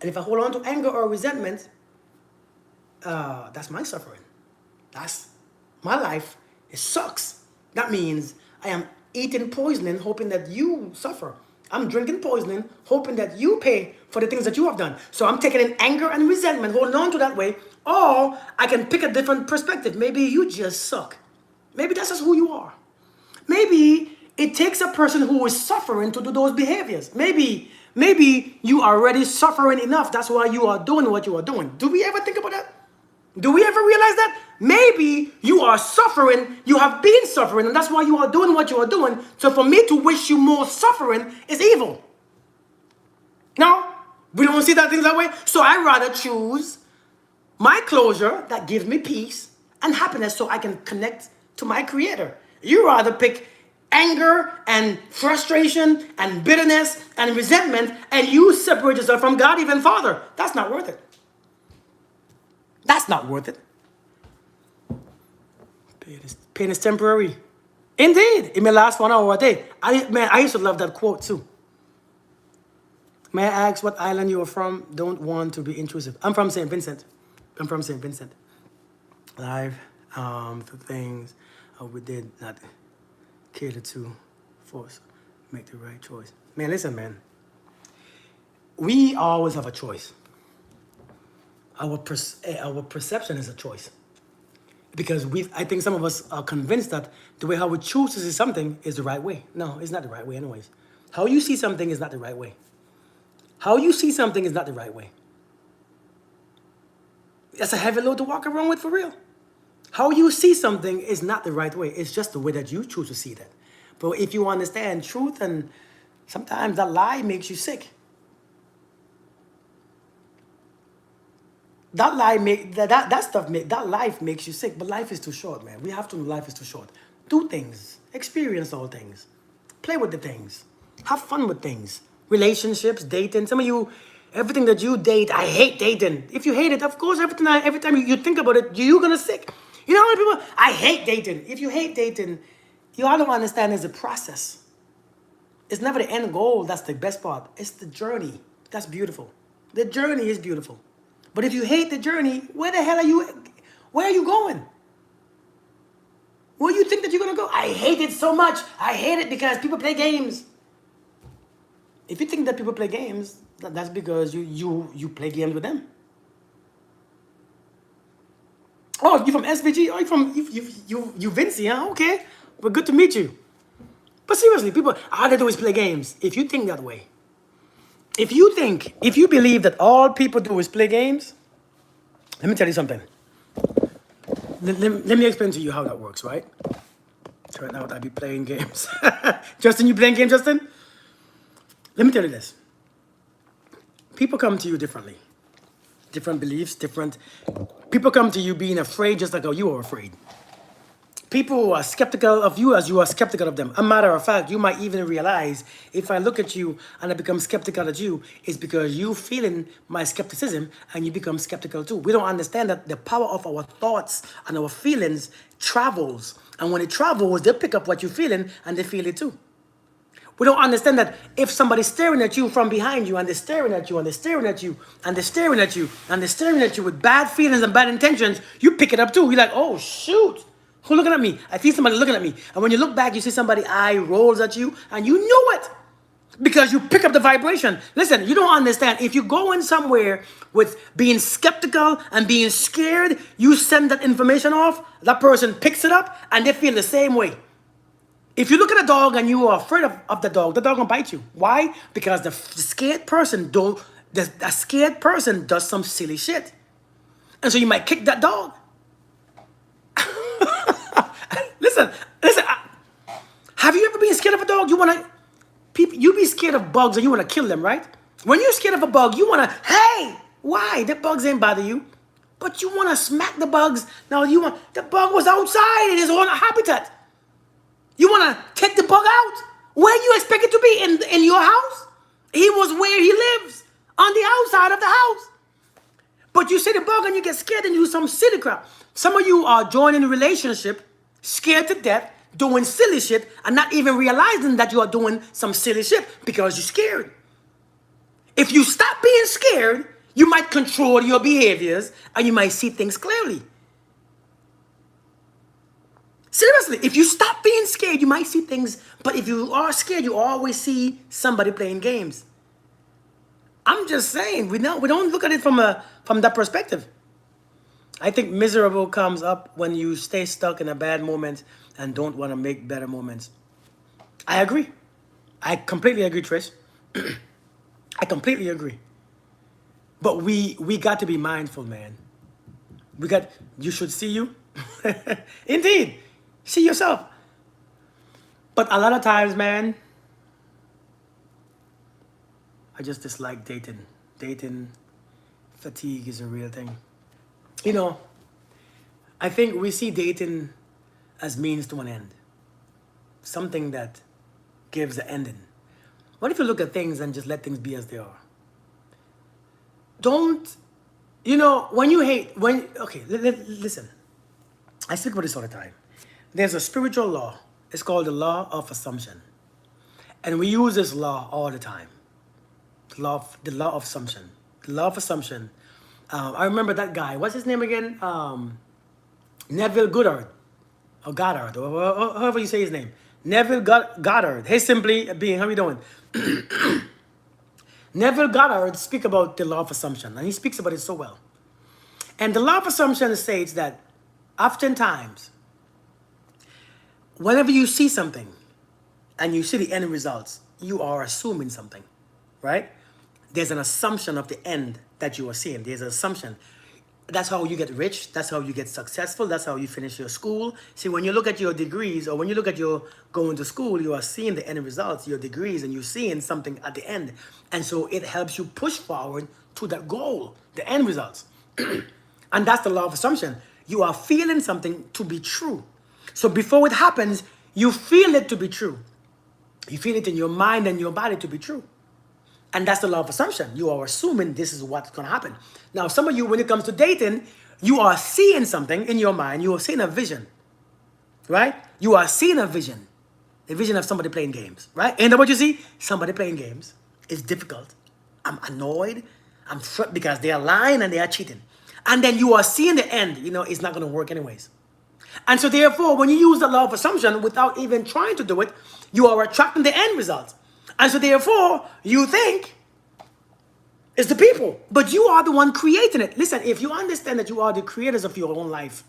Speaker 1: And if I hold on to anger or resentment, that's my suffering. That's my life. It sucks. That means I am eating poisoning, hoping that you suffer. I'm drinking poisoning, hoping that you pay for the things that you have done. So I'm taking in anger and resentment, holding on to that way. Or I can pick a different perspective. Maybe you just suck. Maybe that's just who you are. Maybe it takes a person who is suffering to do those behaviors. Maybe you are already suffering enough. That's why you are doing what you are doing. Do we ever think about that? Do we ever realize that? Maybe you are suffering, you have been suffering, and that's why you are doing what you are doing. So for me to wish you more suffering is evil. No, we don't see that things that way. So I rather choose my closure that gives me peace and happiness so I can connect to my creator. You rather pick anger and frustration and bitterness and resentment and you separate yourself from God even farther. That's not worth it. That's not worth it. Pain is temporary. Indeed. It may last for an hour or a day. I used to love that quote too. May I ask what island you are from? Don't want to be intrusive. I'm from St. Vincent. Live, the things we did not cater to force, make the right choice. Man, listen, man. We always have a choice. Our perception is a choice. Because I think some of us are convinced that the way how we choose to see something is the right way. No, it's not the right way anyways. How you see something is not the right way. How you see something is not the right way. That's a heavy load to walk around with for real. How you see something is not the right way. It's just the way that you choose to see that. But if you understand truth, and sometimes that lie makes you sick. That lie make that stuff make that life makes you sick. But life is too short, man. We have to know life is too short. Do things, experience all things, play with the things, have fun with things, relationships, dating. Some of you, everything that you date, I hate dating. If you hate it, of course, every time you think about it, you're gonna sick. You know how many people I hate dating. If you hate dating, you all don't understand is a process. It's never the end goal. That's the best part. It's the journey. That's beautiful. The journey is beautiful. But if you hate the journey, where the hell are you? Where are you going? Where do you think that you're going to go? I hate it so much. I hate it because people play games. If you think that people play games, that's because you play games with them. Oh, you from SVG? Oh, you from you Vinci, huh? Okay. Well, good to meet you. But seriously, people, all they do is play games. If you think that way, if you believe that all people do is play games, let me tell you something. Let me explain to you how that works, right? Turn out I be playing games. Justin, you playing games, Justin? Let me tell you this. People come to you differently. Different beliefs, different... People come to you being afraid just like how you are afraid. People who are skeptical of you as you are skeptical of them. A matter of fact, you might even realize if I look at you and I become skeptical at you, it's because you feeling my skepticism and you become skeptical too. We don't understand that the power of our thoughts and our feelings travels. And when it travels, they pick up what you're feeling and they feel it too. We don't understand that if somebody's staring at you from behind you and they're staring at you and they're staring at you and they're staring at you and they're staring at you with bad feelings and bad intentions, you pick it up too. You're like, oh, shoot. Who's looking at me? I see somebody looking at me. And when you look back, you see somebody eye rolls at you and you know it because you pick up the vibration. Listen, you don't understand. If you go in somewhere with being skeptical and being scared, you send that information off, that person picks it up and they feel the same way. If you look at a dog and you are afraid of the dog gonna bite you. Why? Because the scared person the scared person does some silly shit. And so you might kick that dog. Listen. Have you ever been scared of a dog? You be scared of bugs and you wanna kill them, right? When you're scared of a bug, you wanna, hey, why? The bugs ain't bother you. But you wanna smack the bugs. Now the bug was outside in his own habitat. You wanna take the bug out? Where you expect it to be? In your house? He was where he lives, on the outside of the house. But you see the bug and you get scared and you do some silly crap. Some of you are joining a relationship, scared to death, doing silly shit, and not even realizing that you are doing some silly shit because you're scared. If you stop being scared, you might control your behaviors and you might see things clearly. Seriously, if you stop being scared, you might see things, but if you are scared, you always see somebody playing games. I'm just saying, we don't look at it from that perspective. I think miserable comes up when you stay stuck in a bad moment and don't want to make better moments. I agree. I completely agree, Trish. I completely agree. But we got to be mindful, man. You should see you. Indeed. See yourself. But a lot of times, man, I just dislike dating. Dating fatigue is a real thing. You know, I think we see dating as means to an end. Something that gives an ending. What if you look at things and just let things be as they are? When you hate, listen. I speak about this all the time. There's a spiritual law. It's called the law of assumption. And we use this law all the time. The law of assumption. The law of assumption. I remember that guy. What's his name again? Neville Goddard. Or Goddard. Or however you say his name. Neville Goddard. Hey, simply being, how are you doing? Neville Goddard speaks about the law of assumption. And he speaks about it so well. And the law of assumption states that oftentimes, whenever you see something and you see the end results, you are assuming something, right? There's an assumption of the end that you are seeing. There's an assumption. That's how you get rich. That's how you get successful. That's how you finish your school. See, when you look at your degrees or when you look at your going to school, you are seeing the end results, your degrees, and you're seeing something at the end. And so it helps you push forward to that goal, the end results. And that's the law of assumption. You are feeling something to be true. So before it happens, you feel it to be true. You feel it in your mind and your body to be true. And that's the law of assumption. You are assuming this is what's going to happen. Now, some of you, when it comes to dating, you are seeing something in your mind. You are seeing a vision, right? You are seeing a vision of somebody playing games, right? Ain't that what you see? Somebody playing games. It's difficult. I'm annoyed. I'm frustrated because they are lying and they are cheating. And then you are seeing the end. You know, it's not going to work anyways. And so therefore, when you use the law of assumption without even trying to do it, you are attracting the end result. And so therefore, you think it's the people, but you are the one creating it. Listen, if you understand that you are the creators of your own life,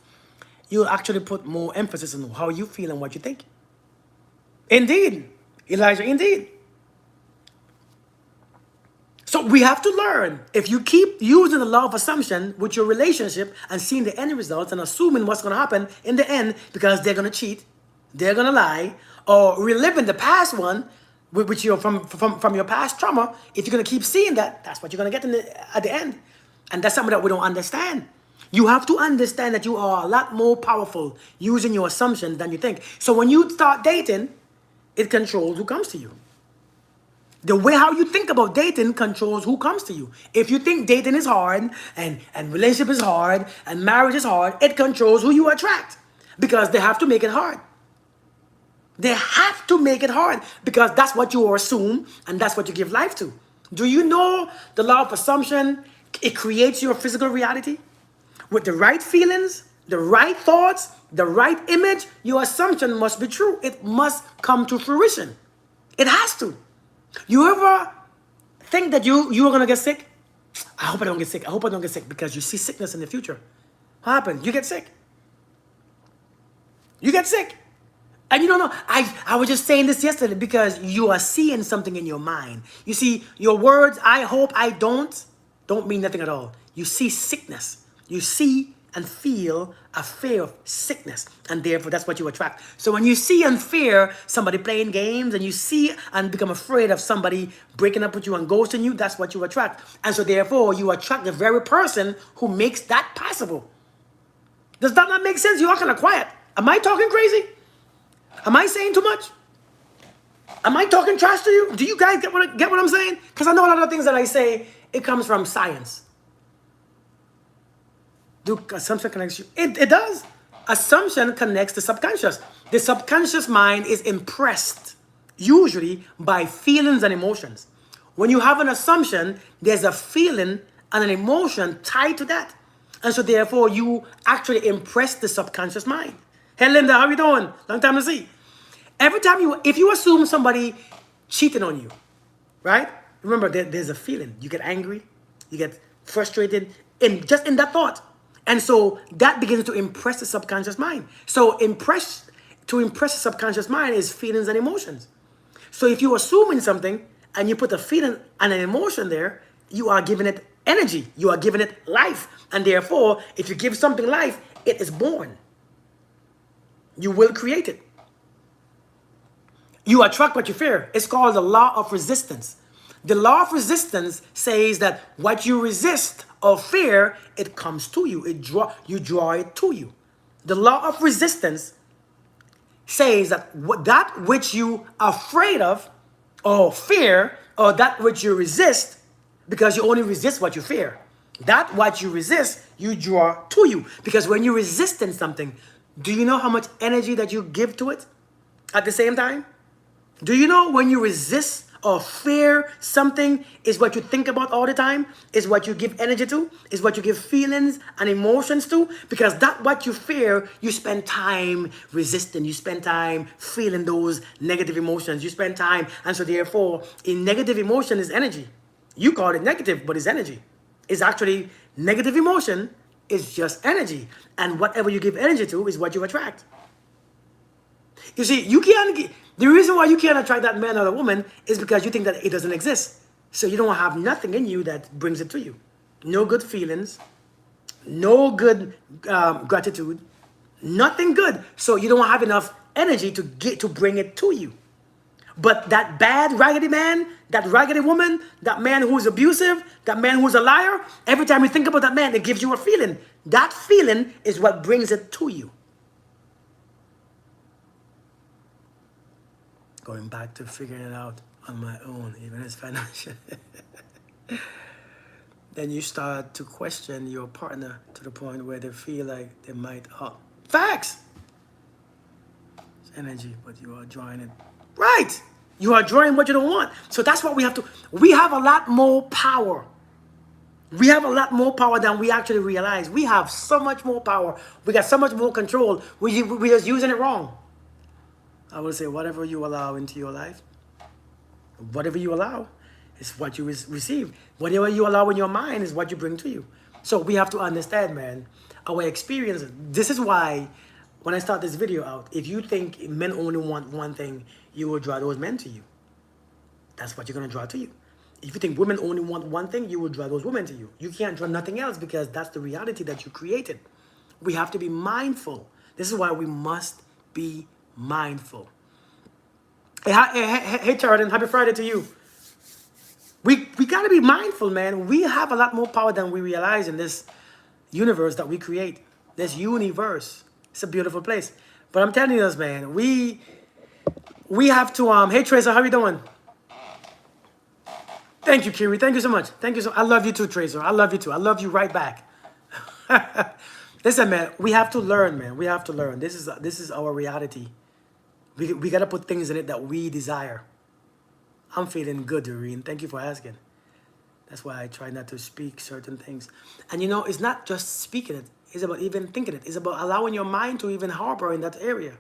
Speaker 1: you'll actually put more emphasis on how you feel and what you think. Indeed, Elijah, indeed. So we have to learn. If you keep using the law of assumption with your relationship and seeing the end results and assuming what's going to happen in the end because they're going to cheat, they're going to lie, or reliving the past one, which you're from your past trauma, if you're going to keep seeing that, that's what you're going to get at the end. And that's something that we don't understand. You have to understand that you are a lot more powerful using your assumptions than you think. So when you start dating, it controls who comes to you. The way how you think about dating controls who comes to you. If you think dating is hard and relationship is hard and marriage is hard, it controls who you attract because they have to make it hard. They have to make it hard because that's what you assume and that's what you give life to. Do you know the law of assumption? It creates your physical reality with the right feelings, the right thoughts, the right image. Your assumption must be true. It must come to fruition. It has to. You ever think that you are going to get sick? I hope I don't get sick. I hope I don't get sick because you see sickness in the future. What happens? You get sick. You get sick. And you don't know. I was just saying this yesterday because you are seeing something in your mind. You see, your words, I hope, I don't mean nothing at all. You see sickness. You see and feel a fear of sickness. And therefore, that's what you attract. So when you see and fear somebody playing games and you see and become afraid of somebody breaking up with you and ghosting you, that's what you attract. And so therefore, you attract the very person who makes that possible. Does that not make sense? You are kind of quiet. Am I talking crazy? Am I saying too much? Am I talking trash to you? Do you guys get what I'm saying? Because I know a lot of things that I say, it comes from science. Do assumption connects you? It does. Assumption connects the subconscious. The subconscious mind is impressed, usually, by feelings and emotions. When you have an assumption, there's a feeling and an emotion tied to that. And so therefore, you actually impress the subconscious mind. Hey, Linda, how you doing? Long time to see. Every time if you assume somebody cheating on you, right? Remember, there's a feeling. You get angry, you get frustrated, just in that thought. And so that begins to impress the subconscious mind. So to impress the subconscious mind is feelings and emotions. So if you're assuming something and you put a feeling and an emotion there, you are giving it energy. You are giving it life. And therefore, if you give something life, it is born. You will create it. You attract what you fear. It's called the law of resistance. The law of resistance says that what you resist or fear, it comes to you. You draw it to you. The law of resistance says that that which you are afraid of or fear, or that which you resist, because you only resist what you fear. That what you resist, you draw to you. Because when you're resisting something, do you know how much energy that you give to it at the same time? Do you know when you resist or fear something is what you think about all the time, is what you give energy to, is what you give feelings and emotions to? Because that what you fear, you spend time resisting, you spend time feeling those negative emotions, you spend time, and so therefore, in negative emotion is energy. You call it negative, but it's energy. It's actually negative emotion is just energy. And whatever you give energy to is what you attract. You see, the reason why you can't attract that man or that woman is because you think that it doesn't exist. So you don't have nothing in you that brings it to you. No good feelings, no good gratitude, nothing good. So you don't have enough energy to bring it to you. But that bad raggedy man, that raggedy woman, that man who's abusive, that man who's a liar, every time you think about that man, it gives you a feeling. That feeling is what brings it to you. Going back to figuring it out on my own, even as financial. Then you start to question your partner to the point where they feel like they might facts. It's energy, but you are drawing it. Right. You are drawing what you don't want. So that's what we have to. We have a lot more power. We have a lot more power than we actually realize. We have so much more power. We got so much more control. We're just using it wrong. I would say whatever you allow into your life, whatever you allow is what you receive. Whatever you allow in your mind is what you bring to you. So we have to understand, man, our experience. This is why when I start this video out, if you think men only want one thing, you will draw those men to you. That's what you're going to draw to you. If you think women only want one thing, you will draw those women to you. You can't draw nothing else because that's the reality that you created. We have to be mindful. This is why we must be mindful. Hey, Charlton, happy Friday to you. We got to be mindful, man. We have a lot more power than we realize in this universe that we create. This universe. It's a beautiful place. But I'm telling you, man, we have to, hey, Tracer, how you doing? Thank you, Kiri. Thank you so much. Thank you so. I love you too, Tracer. I love you too. I love you right back. Listen, man, we have to learn, man. We have to learn. This is our reality. We got to put things in it that we desire. I'm feeling good, Doreen. Thank you for asking. That's why I try not to speak certain things. And you know, it's not just speaking it. It's about even thinking it. It's about allowing your mind to even harbor in that area.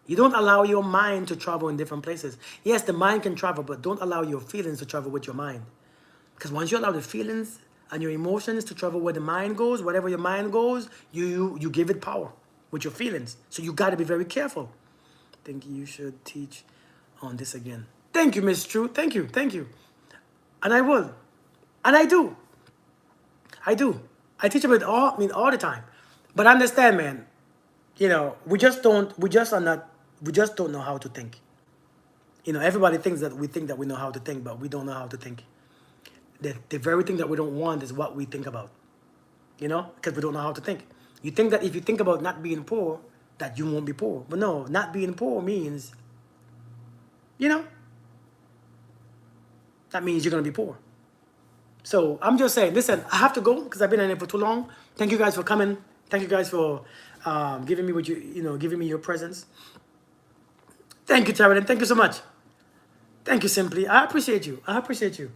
Speaker 1: You don't allow your mind to travel in different places. Yes, the mind can travel, but don't allow your feelings to travel with your mind. Because once you allow the feelings and your emotions to travel where the mind goes, wherever your mind goes, you give it power with your feelings. So you got to be very careful. I think you should teach on this again. Thank you, Miss True. Thank you. Thank you. And I will. And I do. I do. I teach about it all the time. But understand, man, you know, we just don't know how to think. You know, everybody thinks that we think that we know how to think, but we don't know how to think. The very thing that we don't want is what we think about. You know, because we don't know how to think. You think that if you think about not being poor, that you won't be poor. But no, not being poor means, you know, that means you're going to be poor. So I'm just saying, listen, I have to go because I've been in here for too long. Thank you guys for coming. Thank you guys for giving me giving me your presence. Thank you, Taryn. Thank you so much. Thank you, Simply. I appreciate you. I appreciate you.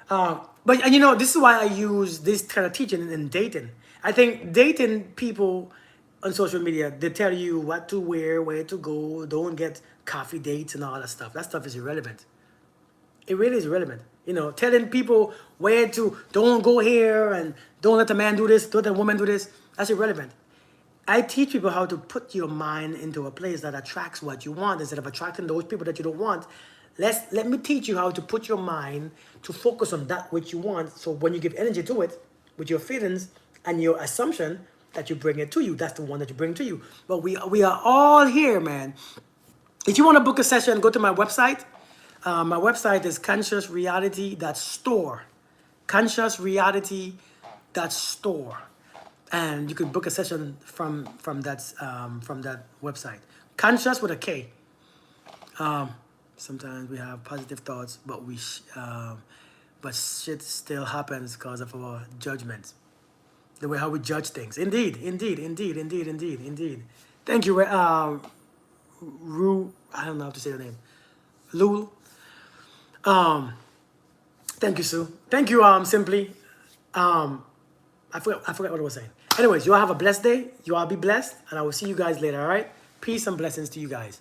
Speaker 1: But you know, this is why I use this kind of teaching in dating. I think dating people on social media, they tell you what to wear, where to go, don't get coffee dates and all that stuff. That stuff is irrelevant. It really is irrelevant. You know, telling people where to, don't go here and don't let a man do this, don't let a woman do this, that's irrelevant. I teach people how to put your mind into a place that attracts what you want instead of attracting those people that you don't want. Let me teach you how to put your mind to focus on that which you want. So when you give energy to it, with your feelings and your assumption that you bring it to you, that's the one that you bring to you. But we are all here, man. If you want to book a session, go to my website. My website is consciousreality.store. Consciousreality.store. And you can book a session from that website. Conscious with a K. Sometimes we have positive thoughts, but but shit still happens because of our judgments. The way how we judge things. Indeed. Thank you, Ru. I don't know how to say the name. Lul. Thank you, Sue. Thank you, Simply. I forgot what I was saying. Anyways, you all have a blessed day. You all be blessed, and I will see you guys later, all right? Peace and blessings to you guys.